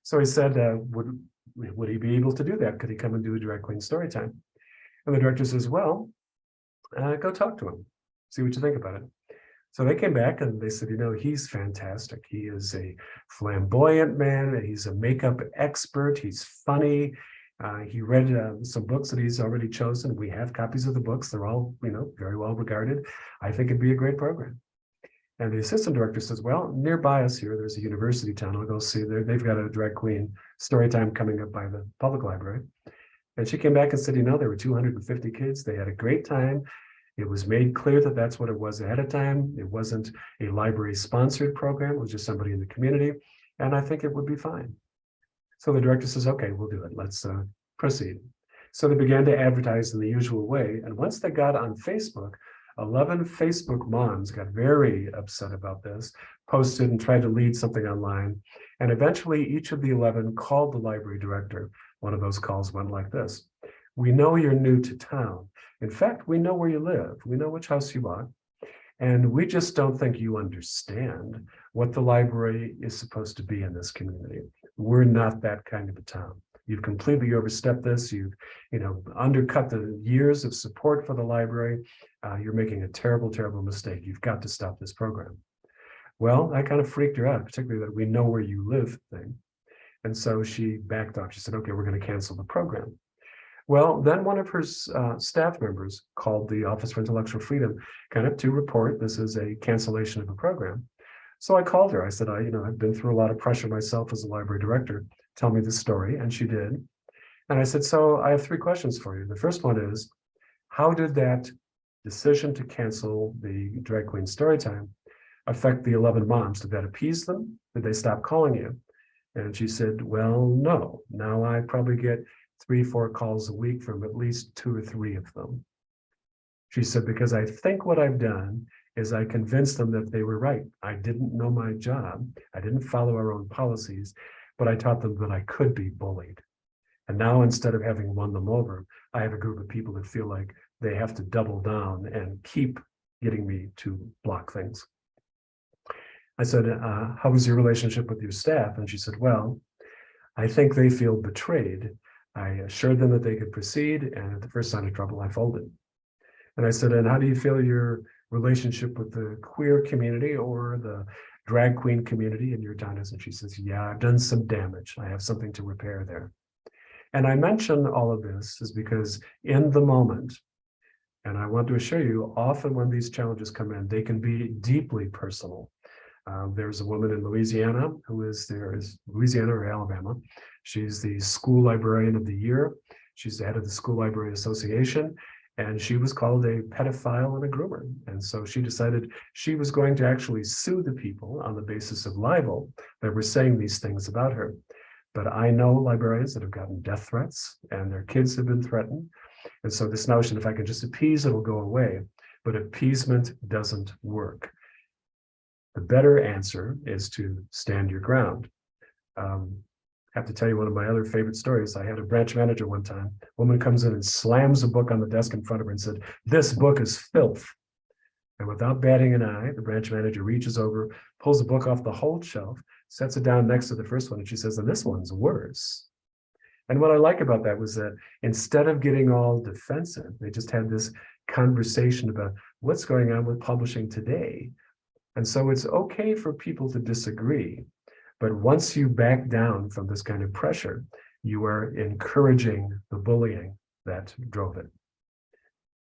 B: So he said, would he be able to do that? Could he come and do a drag queen story time? And the director says, well, go talk to him, see what you think about it. So they came back and they said, he's fantastic. He is a flamboyant man. He's a makeup expert. He's funny. He read some books that he's already chosen. We have copies of the books. They're all, very well regarded. I think it'd be a great program. And the assistant director says, well, nearby us here, there's a university town. I'll go see there. They've got a drag queen story time coming up by the public library. And she came back and said, there were 250 kids. They had a great time. It was made clear that that's what it was ahead of time. It wasn't a library sponsored program. It was just somebody in the community. And I think it would be fine. So the director says, okay, we'll do it. Let's proceed. So they began to advertise in the usual way. And once they got on Facebook, 11 Facebook moms got very upset about this, posted and tried to lead something online. And eventually each of the 11 called the library director. One of those calls went like this: we know you're new to town. In fact, we know where you live. We know which house you bought. And we just don't think you understand what the library is supposed to be in this community. We're not that kind of a town. You've completely overstepped this. You've, undercut the years of support for the library. You're making a terrible, terrible mistake. You've got to stop this program. Well, that kind of freaked her out, particularly that we know where you live thing. And so she backed off. She said, okay, we're going to cancel the program. Well, then one of her staff members called the Office for Intellectual Freedom kind of to report this is a cancellation of a program. So I called her. I said, I've been through a lot of pressure myself as a library director. Tell me the story. And she did. And I said, so I have 3 questions for you. The first one is, how did that decision to cancel the drag queen storytime affect the 11 moms? Did that appease them? Did they stop calling you? And she said, well, no. Now I probably get 3-4 calls a week from at least 2 or 3 of them. She said, because I think what I've done is I convinced them that they were right. I didn't know my job. I didn't follow our own policies, but I taught them that I could be bullied. And now instead of having won them over, I have a group of people that feel like they have to double down and keep getting me to block things. I said, how was your relationship with your staff? And she said, well, I think they feel betrayed. I assured them that they could proceed, and at the first sign of trouble, I folded. And I said, and how do you feel your relationship with the queer community or the drag queen community in your town is? And she says, yeah, I've done some damage. I have something to repair there. And I mention all of this is because in the moment, and I want to assure you, often when these challenges come in, they can be deeply personal. There's a woman in Louisiana Louisiana or Alabama. She's the school librarian of the year. She's the head of the School Library Association, and she was called a pedophile and a groomer. And so she decided she was going to actually sue the people on the basis of libel that were saying these things about her. But I know librarians that have gotten death threats and their kids have been threatened. And so this notion, if I can just appease, it'll go away. But appeasement doesn't work. The better answer is to stand your ground. I have to tell you one of my other favorite stories. I had a branch manager one time. A woman comes in and slams a book on the desk in front of her and said, this book is filth. And without batting an eye, the branch manager reaches over, pulls the book off the whole shelf, sets it down next to the first one, and she says, and this one's worse. And what I like about that was that instead of getting all defensive, they just had this conversation about what's going on with publishing today. And so it's okay for people to disagree, but once you back down from this kind of pressure, you are encouraging the bullying that drove it.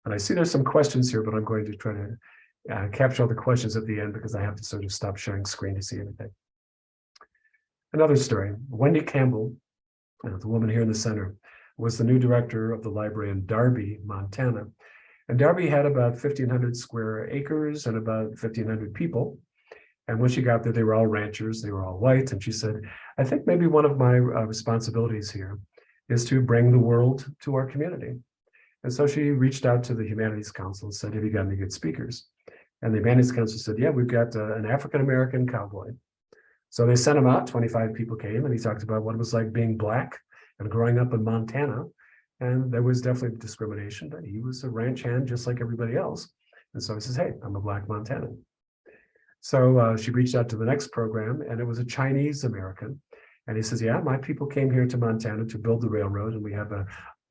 B: And I see there's some questions here, but I'm going to try to capture all the questions at the end because I have to sort of stop sharing screen to see everything. Another story, Wendy Campbell, the woman here in the center, was the new director of the library in Darby, Montana. And Darby had about 1,500 square acres and about 1,500 people. And when she got there, they were all ranchers, they were all white. And she said, I think maybe one of my responsibilities here is to bring the world to our community. And so she reached out to the Humanities Council and said, have you got any good speakers? And the Humanities Council said, yeah, we've got an African-American cowboy. So they sent him out, 25 people came, and he talked about what it was like being Black and growing up in Montana. And there was definitely discrimination, but he was a ranch hand just like everybody else. And so he says, hey, I'm a Black Montanan. So she reached out to the next program, and it was a Chinese American. And he says, yeah, my people came here to Montana to build the railroad, and we have a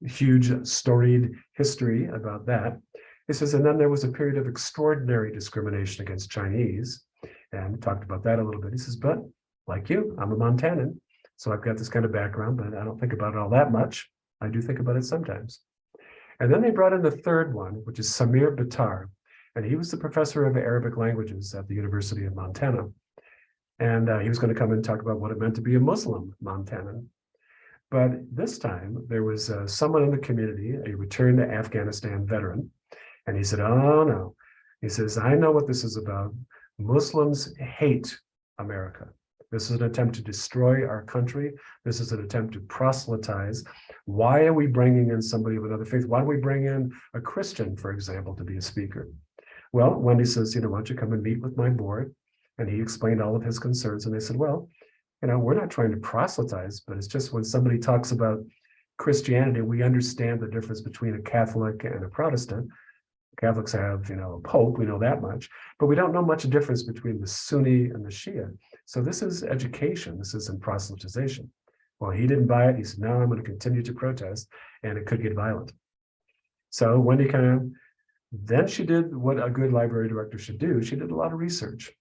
B: huge storied history about that. He says, and then there was a period of extraordinary discrimination against Chinese, and talked about that a little bit. He says, but like you, I'm a Montanan, so I've got this kind of background, but I don't think about it all that much. I do think about it sometimes. And then they brought in the third one, which is Samir Bitar. And he was the professor of Arabic languages at the University of Montana. And he was going to come and talk about what it meant to be a Muslim Montanan. But this time, there was someone in the community, a returned Afghanistan veteran, and he said, oh, no. He says, I know what this is about. Muslims hate America. This is an attempt to destroy our country. This is an attempt to proselytize. Why are we bringing in somebody of another faith? Why do we bring in a Christian, for example, to be a speaker? Well, Wendy says, why don't you come and meet with my board? And he explained all of his concerns. And they said, well, we're not trying to proselytize, but it's just when somebody talks about Christianity, we understand the difference between a Catholic and a Protestant. Catholics have, a Pope, we know that much, but we don't know much difference between the Sunni and the Shia. So this is education. This isn't proselytization. Well, he didn't buy it. He said, no, I'm going to continue to protest, and it could get violent. So Wendy then she did what a good library director should do. She did a lot of research,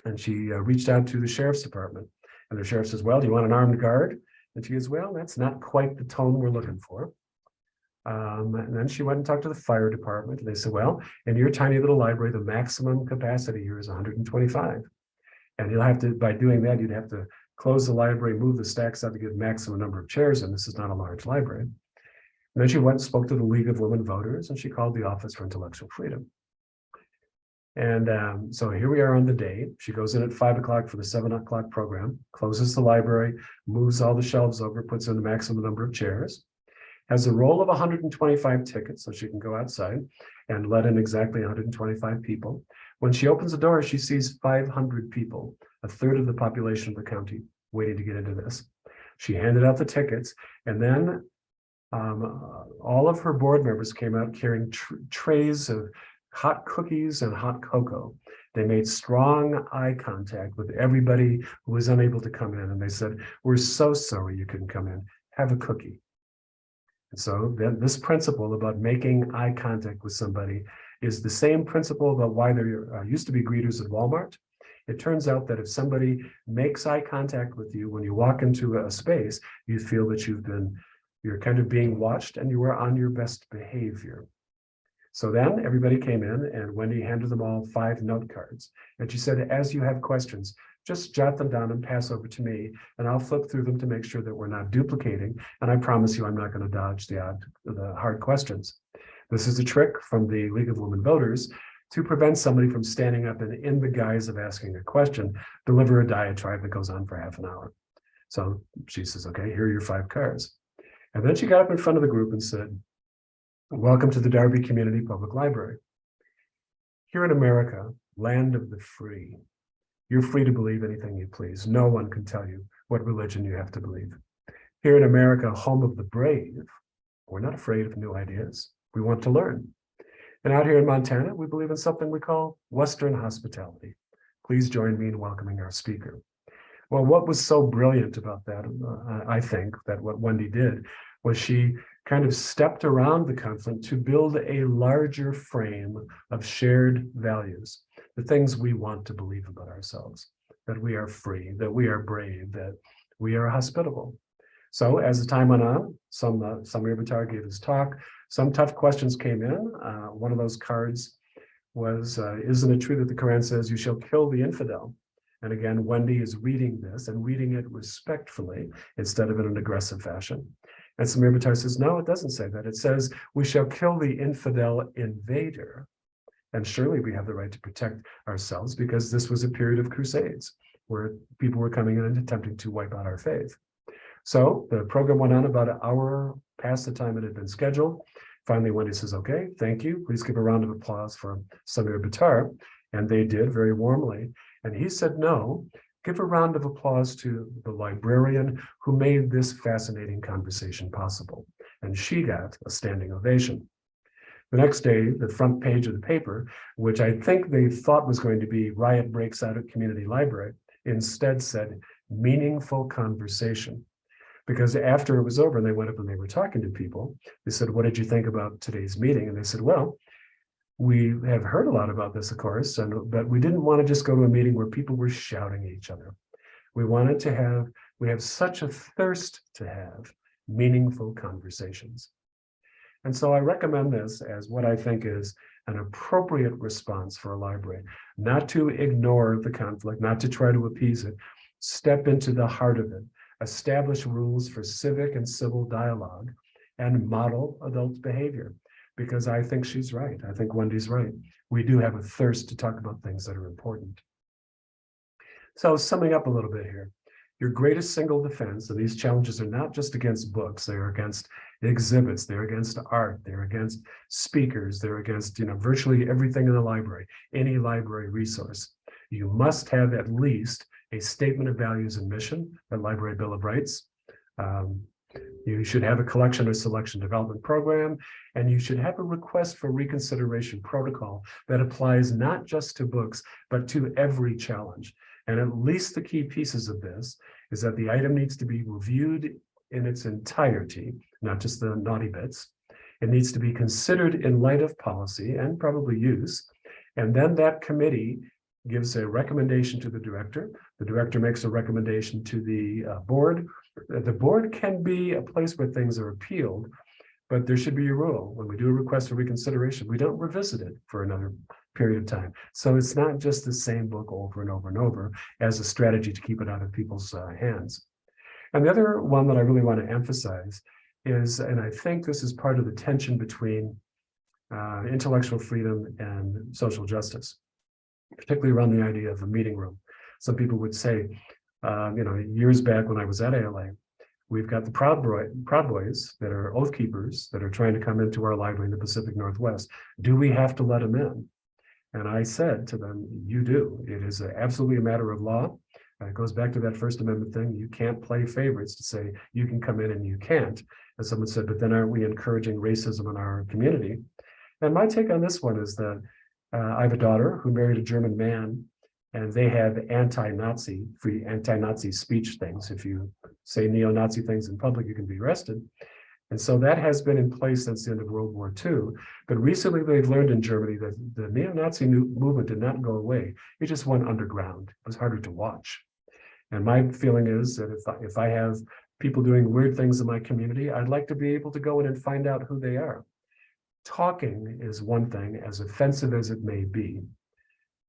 B: and she reached out to the sheriff's department. And the sheriff says, well, do you want an armed guard? And she goes, well, that's not quite the tone we're looking for. And then she went and talked to the fire department. And they said, well, in your tiny little library, the maximum capacity here is 125. And you'll have to, by doing that, you'd have to close the library, move the stacks out to get maximum number of chairs. And this is not a large library. And then she went and spoke to the League of Women Voters, and she called the Office for Intellectual Freedom. And so here we are on the day. She goes in at 5 o'clock for the 7 o'clock program, closes the library, moves all the shelves over, puts in the maximum number of chairs, has a roll of 125 tickets so she can go outside and let in exactly 125 people. When she opens the door, she sees 500 people, a third of the population of the county, waiting to get into this. She handed out the tickets, and then all of her board members came out carrying trays of hot cookies and hot cocoa. They made strong eye contact with everybody who was unable to come in. And they said, we're so sorry you couldn't come in. Have a cookie. And so then this principle about making eye contact with somebody is the same principle about why there used to be greeters at Walmart. It turns out that if somebody makes eye contact with you when you walk into a space, you feel that you're kind of being watched and you are on your best behavior. So then everybody came in, and Wendy handed them all 5 note cards. And she said, as you have questions, just jot them down and pass over to me, and I'll flip through them to make sure that we're not duplicating. And I promise you, I'm not going to dodge the hard questions. This is a trick from the League of Women Voters to prevent somebody from standing up and, in the guise of asking a question, deliver a diatribe that goes on for half an hour. So she says, okay, here are your 5 cards. And then she got up in front of the group and said, welcome to the Darby Community Public Library. Here in America, land of the free, you're free to believe anything you please. No one can tell you what religion you have to believe. Here in America, home of the brave, we're not afraid of new ideas. We want to learn. And out here in Montana, we believe in something we call Western hospitality. Please join me in welcoming our speaker. Well, what was so brilliant about that, I think, that what Wendy did was she kind of stepped around the conflict to build a larger frame of shared values, the things we want to believe about ourselves, that we are free, that we are brave, that we are hospitable. So as the time went on, Samir Buttar gave his talk. Some tough questions came in. One of those cards was, isn't it true that the Quran says you shall kill the infidel? And again, Wendy is reading this and reading it respectfully instead of in an aggressive fashion. And Samir Buttar says, no, it doesn't say that. It says, we shall kill the infidel invader. And surely we have the right to protect ourselves, because this was a period of crusades where people were coming in and attempting to wipe out our faith. So the program went on about an hour past the time it had been scheduled. Finally, Wendy says, okay, thank you. Please give a round of applause for Samir Buttar. And they did very warmly. And he said, no, give a round of applause to the librarian who made this fascinating conversation possible. And she got a standing ovation. The next day, the front page of the paper, which I think they thought was going to be riot breaks out at community library, instead said meaningful conversation. Because after it was over and they went up and they were talking to people, they said, what did you think about today's meeting? And they said, well, we have heard a lot about this, of course, but we didn't want to just go to a meeting where people were shouting at each other. We have such a thirst to have meaningful conversations. And so I recommend this as what I think is an appropriate response for a library, not to ignore the conflict, not to try to appease it. Step into the heart of it, establish rules for civic and civil dialogue, and model adult behavior. Because I think she's right. I think Wendy's right. We do have a thirst to talk about things that are important. So summing up a little bit here, your greatest single defense, and these challenges are not just against books, they are against exhibits, they're against art, they're against speakers, they're against virtually everything in the library, any library resource. You must have at least a statement of values and mission, a Library Bill of Rights. You should have a collection or selection development program, and you should have a request for reconsideration protocol that applies not just to books, but to every challenge. And at least the key pieces of this is that the item needs to be reviewed in its entirety, not just the naughty bits. It needs to be considered in light of policy and probably use. And then that committee gives a recommendation to the director. The director makes a recommendation to the board. The board can be a place where things are appealed, but there should be a rule. When we do a request for reconsideration, we don't revisit it for another period of time. So it's not just the same book over and over and over as a strategy to keep it out of people's hands. And the other one that I really want to emphasize is, and I think this is part of the tension between intellectual freedom and social justice, particularly around the idea of a meeting room. Some people would say, years back when I was at ALA, we've got the Proud Boys that are oath keepers that are trying to come into our library in the Pacific Northwest. Do we have to let them in? And I said to them, you do. It is absolutely a matter of law. It goes back to that First Amendment thing. You can't play favorites to say you can come in and you can't. And someone said, but then aren't we encouraging racism in our community? And my take on this one is that I have a daughter who married a German man, and they have anti-Nazi speech things. If you say neo-Nazi things in public, you can be arrested. And so that has been in place since the end of World War II. But recently they've learned in Germany that the neo-Nazi movement did not go away. It just went underground. It was harder to watch. And my feeling is that if I have people doing weird things in my community, I'd like to be able to go in and find out who they are. Talking is one thing, as offensive as it may be.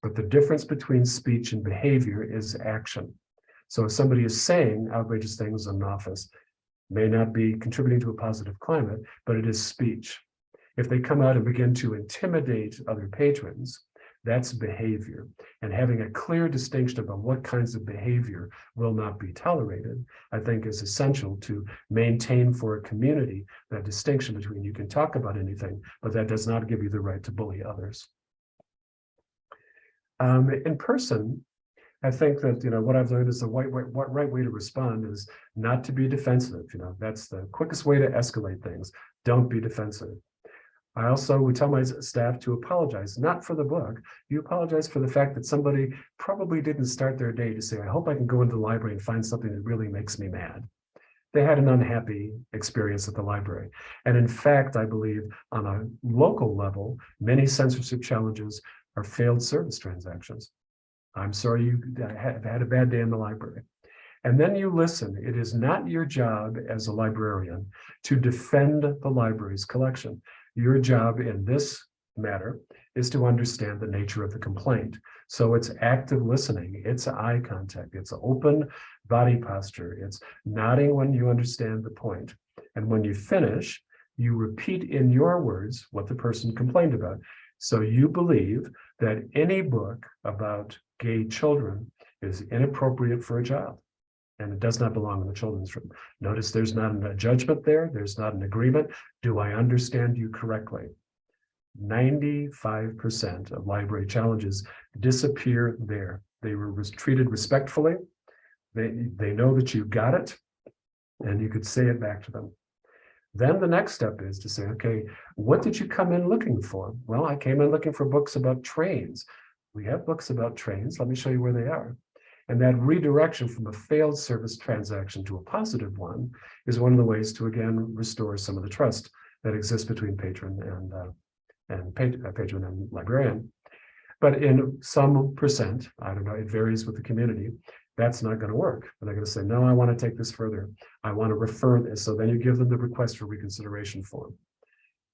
B: But the difference between speech and behavior is action. So if somebody is saying outrageous things in an office, may not be contributing to a positive climate, but it is speech. If they come out and begin to intimidate other patrons, that's behavior. And having a clear distinction about what kinds of behavior will not be tolerated, I think is essential to maintain for a community that distinction between you can talk about anything, but that does not give you the right to bully others. In person, I think that what I've learned is the right way to respond is not to be defensive. That's the quickest way to escalate things. Don't be defensive. I also would tell my staff to apologize, not for the book. You apologize for the fact that somebody probably didn't start their day to say, I hope I can go into the library and find something that really makes me mad. They had an unhappy experience at the library. And in fact, I believe on a local level, many censorship challenges are failed service transactions. I'm sorry you have had a bad day in the library. And then you listen. It is not your job as a librarian to defend the library's collection. Your job in this matter is to understand the nature of the complaint. So it's active listening, it's eye contact, it's open body posture, it's nodding when you understand the point. And when you finish, you repeat in your words what the person complained about. So you believe that any book about gay children is inappropriate for a child, and it does not belong in the children's room. Notice there's not a judgment there. There's not an agreement. Do I understand you correctly? 95% of library challenges disappear there. They were treated respectfully. They know that you got it, and you could say it back to them. Then the next step is to say, okay, what did you come in looking for? Well, I came in looking for books about trains. We have books about trains. Let me show you where they are. And that redirection from a failed service transaction to a positive one is one of the ways to, again, restore some of the trust that exists between patron and librarian. But in some percent, I don't know, it varies with the community, that's not going to work. And they're going to say, no, I want to take this further. I want to refer this. So then you give them the request for reconsideration form.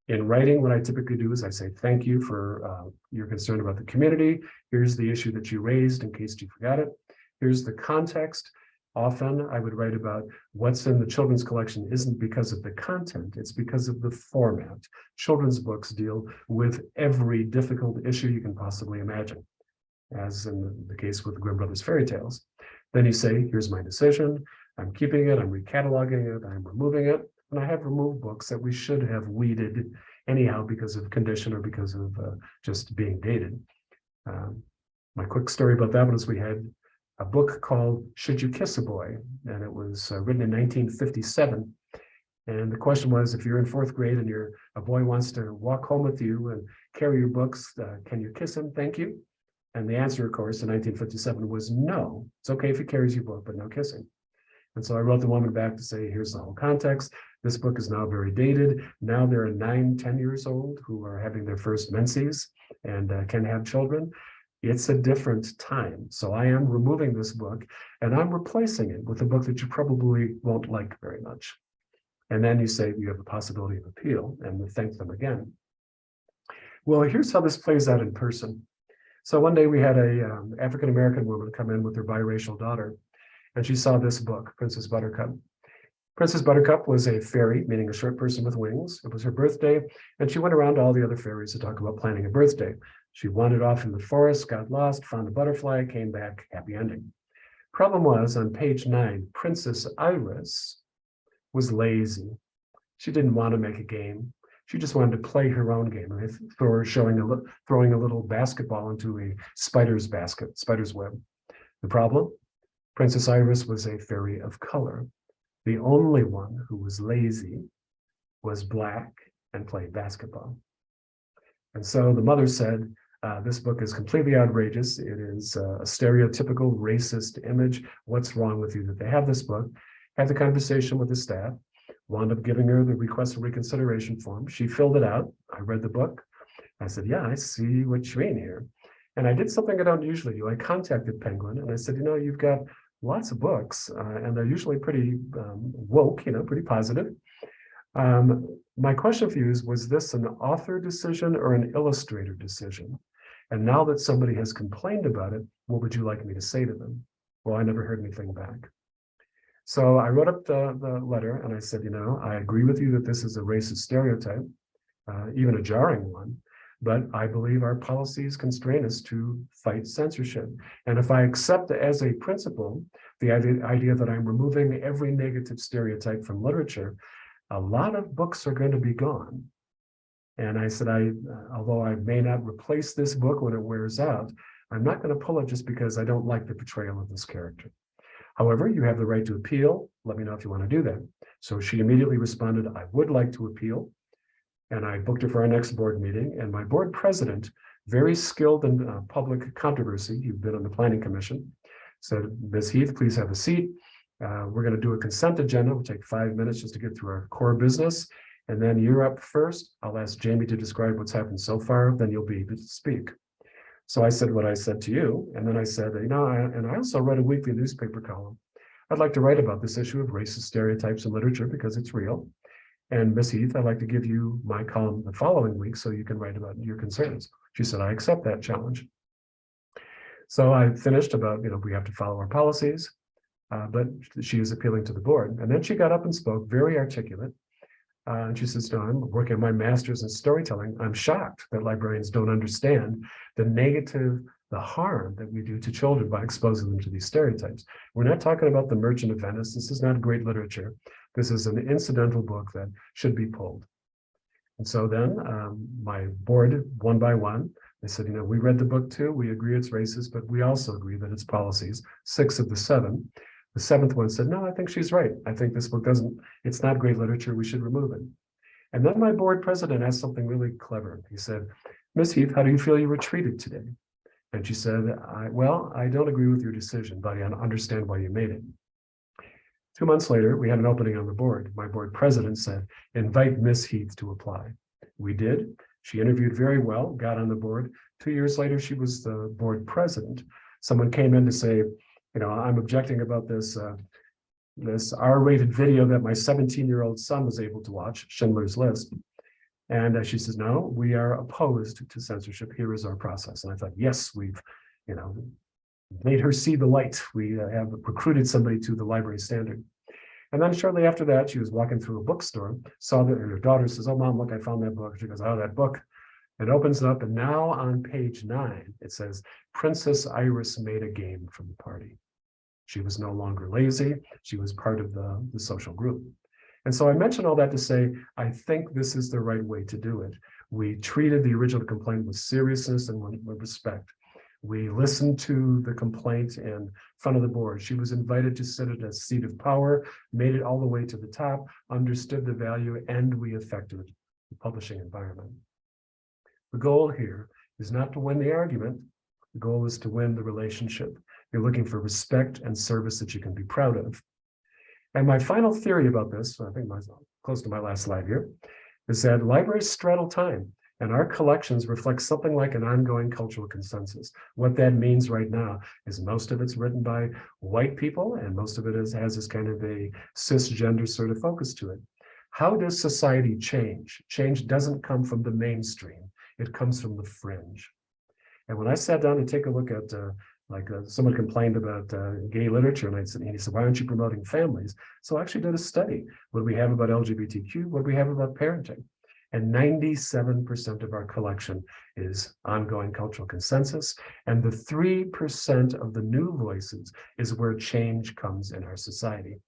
B: In writing, what I typically do is I say, thank you for your concern about the community. Here's the issue that you raised in case you forgot it. Here's the context. Often I would write about what's in the children's collection isn't because of the content, it's because of the format. Children's books deal with every difficult issue you can possibly imagine, as in the case with Grimm Brothers fairy tales. Then you say, here's my decision. I'm keeping it, I'm recataloging it, I'm removing it. And I have removed books that we should have weeded anyhow because of condition or because of just being dated. My quick story about that one is we had a book called Should You Kiss a Boy? And it was written in 1957. And the question was, if you're in 4th grade and a boy wants to walk home with you and carry your books, can you kiss him? Thank you. And the answer, of course, in 1957 was no. It's okay if he carries your book, but no kissing. And so I wrote the woman back to say, here's the whole context. This book is now very dated. Now there are 9, 10 years old who are having their first menses and can have children. It's a different time. So I am removing this book and I'm replacing it with a book that you probably won't like very much. And then you say you have a possibility of appeal and thank them again. Well, here's how this plays out in person. So one day we had a African-American woman come in with her biracial daughter, and she saw this book, Princess Buttercup. Princess Buttercup was a fairy, meaning a short person with wings. It was her birthday, and she went around to all the other fairies to talk about planning a birthday. She wandered off in the forest, got lost, found a butterfly, came back, happy ending. Problem was, on page 9, Princess Iris was lazy. She didn't want to make a game. She just wanted to play her own game, right? Throwing a little basketball into a spider's web. The problem? Princess Iris was a fairy of color. The only one who was lazy was Black and played basketball. And so the mother said, this book is completely outrageous. It is a stereotypical racist image. What's wrong with you that they have this book? Had the conversation with the staff, wound up giving her the request for reconsideration form. She filled it out. I read the book. I said, yeah, I see what you mean here. And I did something I don't usually do. I contacted Penguin and I said, you've got lots of books and they're usually pretty woke, pretty positive. My question for you is, was this an author decision or an illustrator decision? And now that somebody has complained about it, what would you like me to say to them? Well, I never heard anything back. So I wrote up the letter and I said, I agree with you that this is a racist stereotype, even a jarring one, but I believe our policies constrain us to fight censorship. And if I accept as a principle the idea that I'm removing every negative stereotype from literature, a lot of books are going to be gone. And I said, although I may not replace this book when it wears out, I'm not going to pull it just because I don't like the portrayal of this character. However, you have the right to appeal. Let me know if you want to do that. So she immediately responded, I would like to appeal. And I booked her for our next board meeting. And my board president, very skilled in public controversy, you've been on the planning commission, said, Ms. Heath, please have a seat. We're going to do a consent agenda. We'll take 5 minutes just to get through our core business. And then you're up first. I'll ask Jamie to describe what's happened so far. Then you'll be able to speak. So I said what I said to you. And then I said, and I also read a weekly newspaper column. I'd like to write about this issue of racist stereotypes in literature because it's real. And Miss Heath, I'd like to give you my column the following week so you can write about your concerns. She said, I accept that challenge. So I finished about, we have to follow our policies, but she is appealing to the board. And then she got up and spoke, very articulate. And she says, I'm working on my master's in storytelling. I'm shocked that librarians don't understand the harm that we do to children by exposing them to these stereotypes. We're not talking about The Merchant of Venice. This is not great literature. This is an incidental book that should be pulled. And so then my board, one by one, they said, we read the book too. We agree it's racist, but we also agree that it's policies. 6 of the 7. The 7th one said, no, I think she's right. I think this book it's not great literature. We should remove it. And then my board president asked something really clever. He said, Ms. Heath, how do you feel you were treated today? And she said, well, I don't agree with your decision, but I understand why you made it. 2 months later, we had an opening on the board. My board president said, invite Ms. Heath to apply. We did. She interviewed very well, got on the board. 2 years later, she was the board president. Someone came in to say, I'm objecting about this R-rated video that my 17-year-old son was able to watch, Schindler's List. And she says, no, we are opposed to censorship. Here is our process. And I thought, yes, we've, made her see the light. We have recruited somebody to the library standard. And then shortly after that, she was walking through a bookstore, saw that her daughter says, oh, Mom, look, I found that book. She goes, oh, that book. It opens it up. And now on page 9, it says, Princess Iris made a game from the party. She was no longer lazy. She was part of the social group. And so I mention all that to say, I think this is the right way to do it. We treated the original complaint with seriousness and with respect. We listened to the complaint in front of the board. She was invited to sit at a seat of power, made it all the way to the top, understood the value, and we affected the publishing environment. The goal here is not to win the argument. The goal is to win the relationship. You're looking for respect and service that you can be proud of. And my final theory about this, I think close to my last slide here, is that libraries straddle time, and our collections reflect something like an ongoing cultural consensus. What that means right now is most of it's written by white people, and most of it has this kind of a cisgender sort of focus to it. How does society change? Change doesn't come from the mainstream. It comes from the fringe. And when I sat down to take a look at someone complained about gay literature, and he said, why aren't you promoting families? So I actually did a study. What do we have about LGBTQ? What do we have about parenting? And 97% of our collection is ongoing cultural consensus. And the 3% of the new voices is where change comes in our society.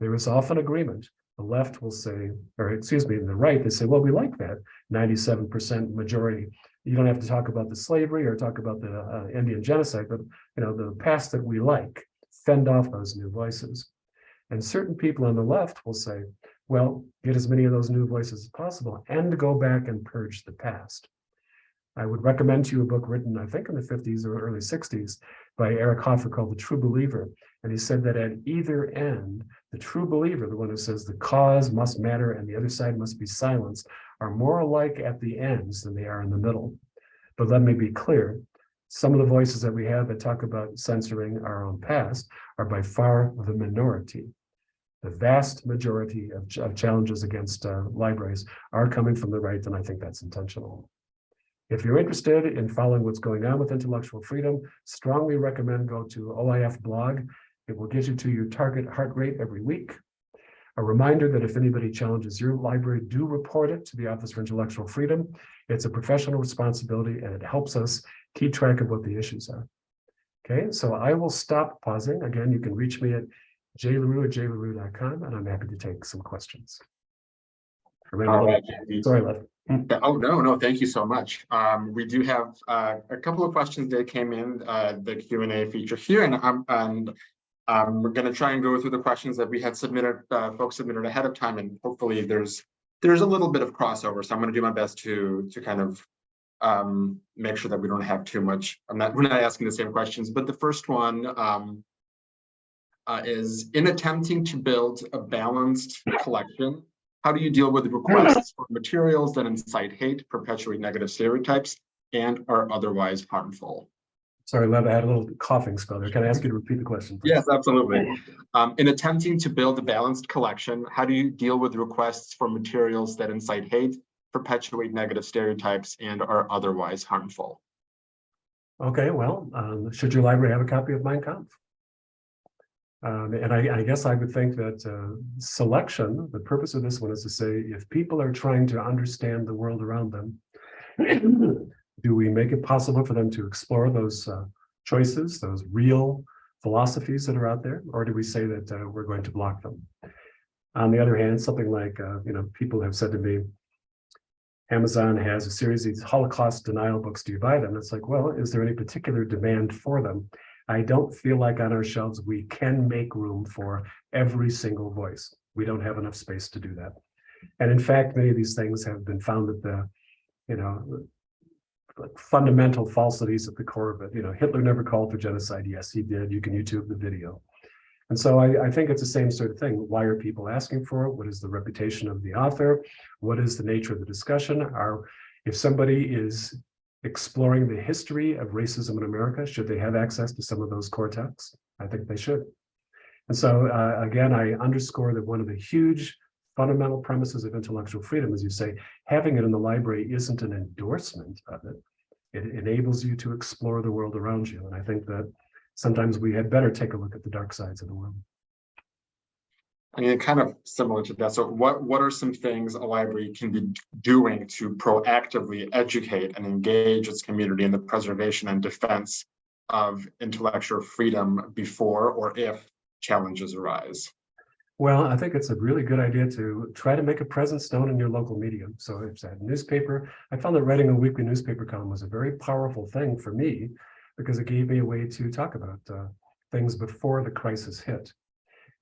B: There is often agreement. The left will say, the right, they say, well, we like that 97% majority. You don't have to talk about the slavery or talk about the Indian genocide, but the past that we like, fend off those new voices. And certain people on the left will say, well, get as many of those new voices as possible and go back and purge the past. I would recommend to you a book written, I think in the 50s or early 60s by Eric Hoffer called The True Believer. And he said that at either end, the true believer, the one who says the cause must matter and the other side must be silenced, are more alike at the ends than they are in the middle. But let me be clear, some of the voices that we have that talk about censoring our own past are by far the minority. The vast majority of challenges against libraries are coming from the right, and I think that's intentional. If you're interested in following what's going on with intellectual freedom, strongly recommend go to OIF blog. It will get you to your target heart rate every week. A reminder that if anybody challenges your library, do report it to the Office for Intellectual Freedom. It's a professional responsibility and it helps us keep track of what the issues are. Okay, so I will stop pausing. Again, you can reach me at jlarue@jlarue.com, and I'm happy to take some questions.
A: All right.
B: Sorry, Lev.
A: Oh, no, thank you so much. We do have a couple of questions that came in the Q&A feature here, and we're going to try and go through the questions that we had submitted, folks submitted ahead of time, and hopefully there's a little bit of crossover. So I'm going to do my best to kind of make sure that we don't have too much. We're not asking the same questions, but the first one is, in attempting to build a balanced collection, how do you deal with requests for materials that incite hate, perpetuate negative stereotypes, and are otherwise harmful?
B: Sorry, Lev, I had a little coughing spell there. Can I ask you to repeat the question, please?
A: Yes, absolutely. In attempting to build a balanced collection, how do you deal with requests for materials that incite hate, perpetuate negative stereotypes, and are otherwise harmful?
B: Okay, well, should your library have a copy of Mein Kampf? And I guess I would think that selection, the purpose of this one is to say, if people are trying to understand the world around them, do we make it possible for them to explore those choices, those real philosophies that are out there, or do we say that we're going to block them? On the other hand, something like, people have said to me, Amazon has a series of these Holocaust denial books, do you buy them? It's like, well, is there any particular demand for them? I don't feel like on our shelves we can make room for every single voice. We don't have enough space to do that. And in fact, many of these things have been found at the, fundamental falsities at the core of it. Hitler never called for genocide. Yes, he did. You can YouTube the video. And so I think it's the same sort of thing. Why are people asking for it? What is the reputation of the author? What is the nature of the discussion? If somebody is exploring the history of racism in America, should they have access to some of those core texts? I think they should. And so again, I underscore that one of the huge fundamental premises of intellectual freedom, as you say, having it in the library isn't an endorsement of it. It enables you to explore the world around you. And I think that sometimes we had better take a look at the dark sides of the world.
A: I mean, kind of similar to that. So what are some things a library can be doing to proactively educate and engage its community in the preservation and defense of intellectual freedom before or if challenges arise?
B: Well, I think it's a really good idea to try to make a presence known in your local medium. So if it's a newspaper, I found that writing a weekly newspaper column was a very powerful thing for me because it gave me a way to talk about things before the crisis hit.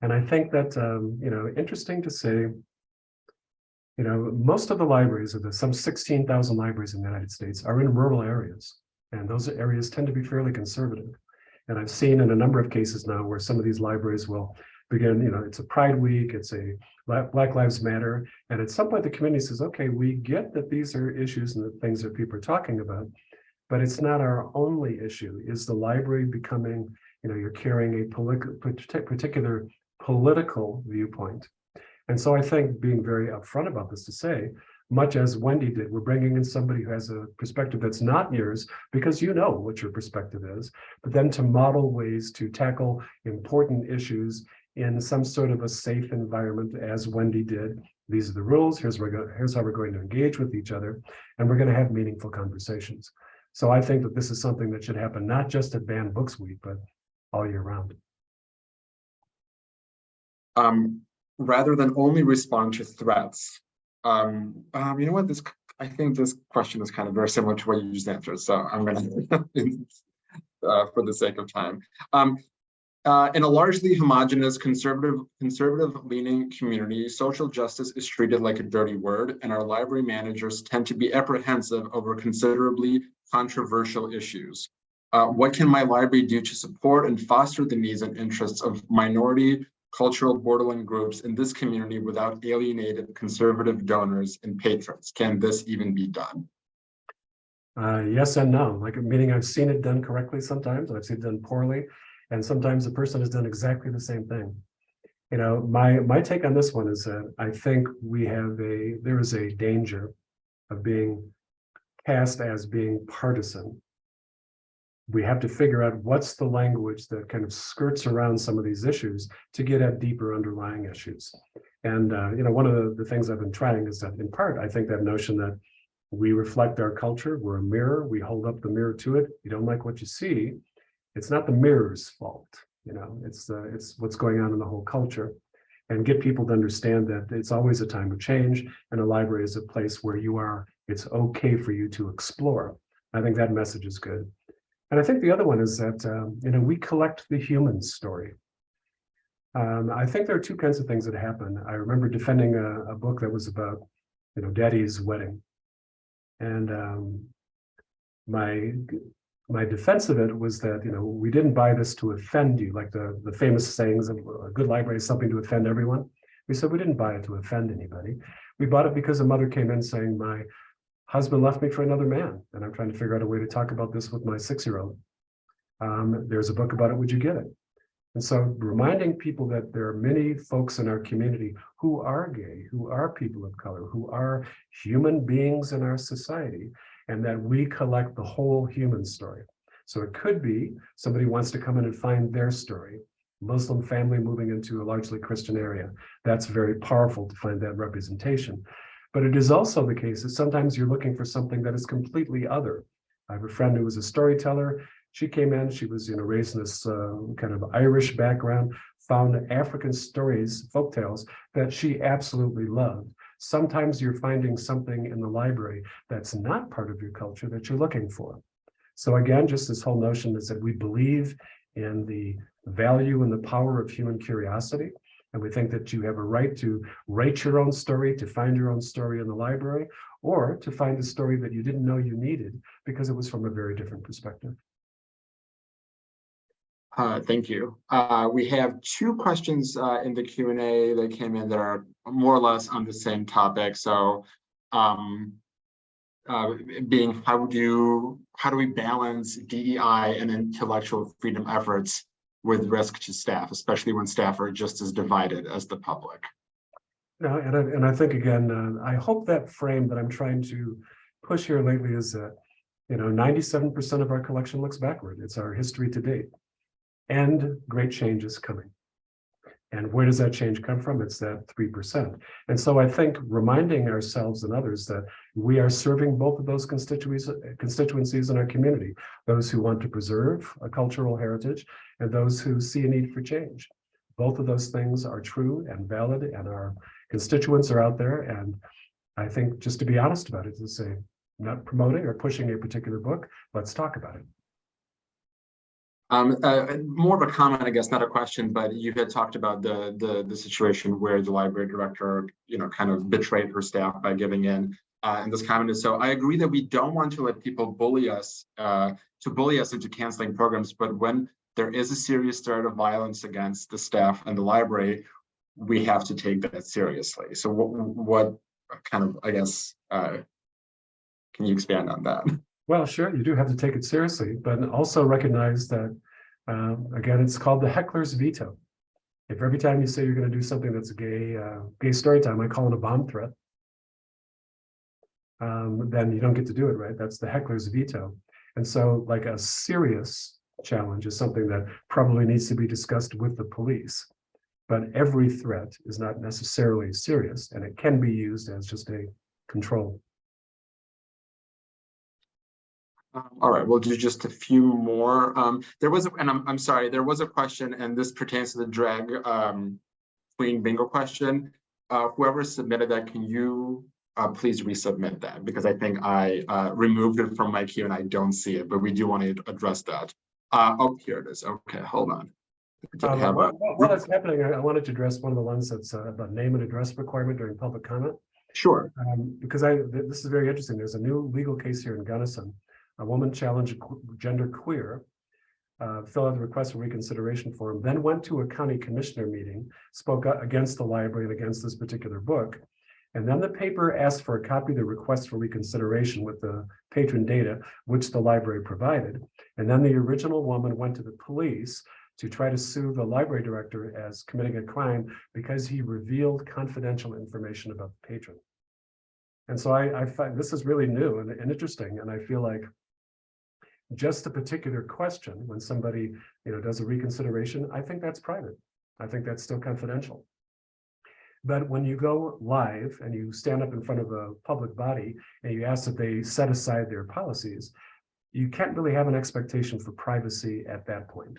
B: And I think that, interesting to say, most of the libraries, of the some 16,000 libraries in the United States, are in rural areas. And those areas tend to be fairly conservative. And I've seen in a number of cases now where some of these libraries will begin, it's a Pride Week, it's a Black Lives Matter. And at some point the community says, okay, we get that these are issues and the things that people are talking about, but it's not our only issue. Is the library becoming, you're carrying a particular political viewpoint. And so I think being very upfront about this to say, much as Wendy did, we're bringing in somebody who has a perspective that's not yours because you know what your perspective is, but then to model ways to tackle important issues in some sort of a safe environment, as Wendy did. These are the rules, here's how we're going to engage with each other, and we're going to have meaningful conversations. So I think that this is something that should happen not just at Banned Books Week, but all year round.
A: Rather than only respond to threats, you know what? I think this question is kind of very similar to what you just answered. So I'm going to, for the sake of time, in a largely homogenous, conservative-leaning community, social justice is treated like a dirty word, and our library managers tend to be apprehensive over considerably controversial issues. What can my library do to support and foster the needs and interests of minority, cultural borderline groups in this community without alienated conservative donors and patrons? Can this even be done?
B: Yes and no. Meaning I've seen it done correctly sometimes, I've seen it done poorly, and sometimes the person has done exactly the same thing. My take on this one is that I think there is a danger of being cast as being partisan. We have to figure out what's the language that kind of skirts around some of these issues to get at deeper underlying issues. And one of the things I've been trying is that, in part, I think that notion that we reflect our culture, we're a mirror, we hold up the mirror to it. You don't like what you see, it's not the mirror's fault. It's what's going on in the whole culture. And get people to understand that it's always a time of change, and a library is a place where it's okay for you to explore. I think that message is good. And I think the other one is that, we collect the human story. I think there are two kinds of things that happen. I remember defending a book that was about, Daddy's wedding. And my defense of it was that, we didn't buy this to offend you, like the famous sayings of a good library is something to offend everyone. We said we didn't buy it to offend anybody. We bought it because a mother came in saying, my husband left me for another man, and I'm trying to figure out a way to talk about this with my 6-year-old. There's a book about it, would you get it? And so reminding people that there are many folks in our community who are gay, who are people of color, who are human beings in our society, and that we collect the whole human story. So it could be somebody wants to come in and find their story. Muslim family moving into a largely Christian area. That's very powerful to find that representation. But it is also the case that sometimes you're looking for something that is completely other. I have a friend who was a storyteller. She came in, she was raised in this kind of Irish background, found African stories, folktales that she absolutely loved. Sometimes you're finding something in the library that's not part of your culture that you're looking for. So again, just this whole notion is that we believe in the value and the power of human curiosity. And we think that you have a right to write your own story, to find your own story in the library, or to find a story that you didn't know you needed because it was from a very different perspective.
A: Thank you. We have two questions in the Q&A that came in that are more or less on the same topic. So being how do we balance DEI and intellectual freedom efforts with risk to staff, especially when staff are just as divided as the public?
B: No, and I think again, I hope that frame that I'm trying to push here lately is that, 97% of our collection looks backward. It's our history to date, and great change is coming. And where does that change come from? It's that 3%. And so I think reminding ourselves and others that we are serving both of those constituencies in our community, those who want to preserve a cultural heritage and those who see a need for change. Both of those things are true and valid, and our constituents are out there. And I think just to be honest about it, to say, not promoting or pushing a particular book, let's talk about it.
A: More of a comment, I guess, not a question, but you had talked about the situation where the library director, kind of betrayed her staff by giving in. And this comment is, so I agree that we don't want to let people bully us into canceling programs, but when there is a serious threat of violence against the staff and the library, we have to take that seriously. So what kind of, I guess, can you expand on that?
B: Well, sure, you do have to take it seriously, but also recognize that, again, it's called the heckler's veto. If every time you say you're going to do something that's a gay story time, I call it a bomb threat, then you don't get to do it, right? That's the heckler's veto. And so like a serious challenge is something that probably needs to be discussed with the police. But every threat is not necessarily serious, and it can be used as just a control.
A: All right, we'll do just a few more. There was, and I'm sorry, there was a question, and this pertains to the drag queen bingo question. Whoever submitted that, can you please resubmit that? Because I think I removed it from my queue and I don't see it, but we do want to address that. Oh, here it is. Okay, hold on.
B: While that's happening, I wanted to address one of the ones that's about name and address requirement during public comment.
A: Sure.
B: Because this is very interesting. There's a new legal case here in Gunnison. A woman challenged gender queer, filled out the request for reconsideration form, then went to a county commissioner meeting, spoke against the library and against this particular book. And then the paper asked for a copy of the request for reconsideration with the patron data, which the library provided. And then the original woman went to the police to try to sue the library director as committing a crime because he revealed confidential information about the patron. And so I find this is really new and interesting. And I feel like just a particular question, when somebody does a reconsideration, I think that's private. I think that's still confidential. But when you go live and you stand up in front of a public body and you ask that they set aside their policies, you can't really have an expectation for privacy at that point.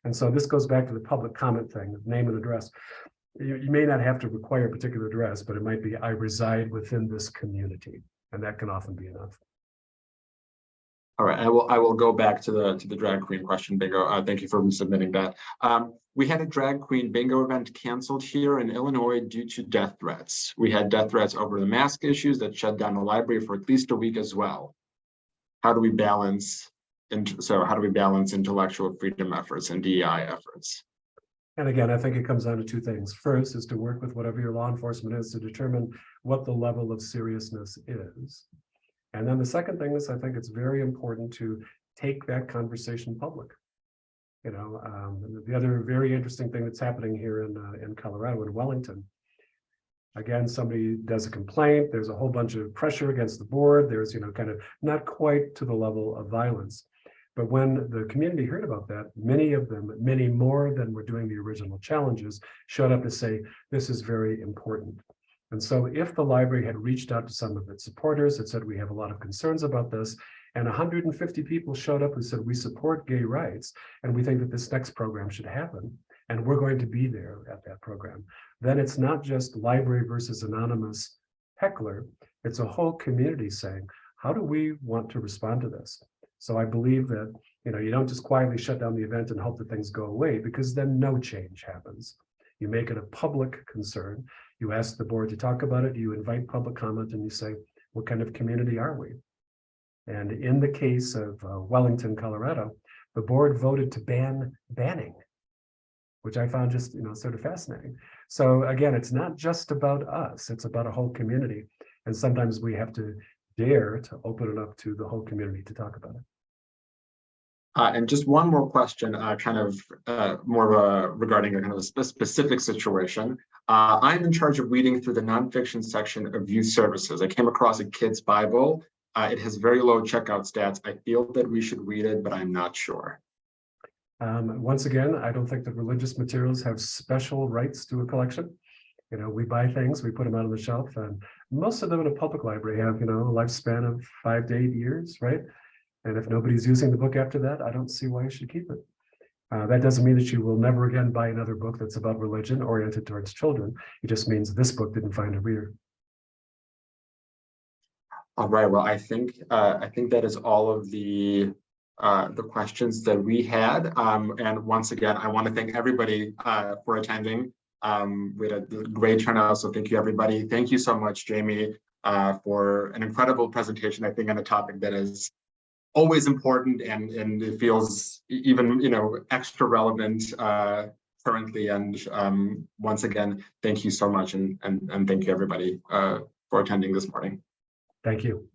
B: And so this goes back to the public comment thing, name and address. You may not have to require a particular address, but it might be, I reside within this community, and that can often be enough.
A: All right, I will go back to the drag queen question bingo. Thank you for resubmitting that. We had a drag queen bingo event canceled here in Illinois due to death threats. We had death threats over the mask issues that shut down the library for at least a week as well. How do we balance intellectual freedom efforts and DEI efforts?
B: And again, I think it comes down to two things. First is to work with whatever your law enforcement is to determine what the level of seriousness is. And then the second thing is, I think it's very important to take that conversation public. The other very interesting thing that's happening here in Colorado, in Wellington, again, somebody does a complaint, there's a whole bunch of pressure against the board, there's, kind of not quite to the level of violence. But when the community heard about that, many of them, many more than were doing the original challenges, showed up to say, this is very important. And so if the library had reached out to some of its supporters and said, we have a lot of concerns about this, and 150 people showed up and said, we support gay rights, and we think that this next program should happen, and we're going to be there at that program, then it's not just library versus anonymous heckler, it's a whole community saying, how do we want to respond to this? So I believe that, you don't just quietly shut down the event and hope that things go away, because then no change happens. You make it a public concern. You ask the board to talk about it. You invite public comment and you say, what kind of community are we? And in the case of Wellington, Colorado, the board voted to ban banning, which I found just, sort of fascinating. So again, it's not just about us, it's about a whole community. And sometimes we have to dare to open it up to the whole community to talk about it.
A: And just one more question, more of a regarding a kind of a specific situation. I'm in charge of reading through the nonfiction section of youth services. I came across a kid's Bible. It has very low checkout stats. I feel that we should read it, but I'm not sure.
B: Once again, I don't think that religious materials have special rights to a collection. You know, we buy things, we put them out on the shelf, and most of them in a public library have, you know, a lifespan of 5 to 8 years, right? And if nobody's using the book after that, I don't see why you should keep it. That doesn't mean that you will never again buy another book that's about religion oriented towards children. It just means this book didn't find a reader.
A: All right. Well, I think that is all of the questions that we had. And once again, I want to thank everybody for attending. We had a great turnout, so thank you, everybody. Thank you so much, Jamie, for an incredible presentation. I think on a topic that is always important, and it feels even, you know, extra relevant currently. And once again, thank you so much, and thank you, everybody, for attending this morning.
B: Thank you.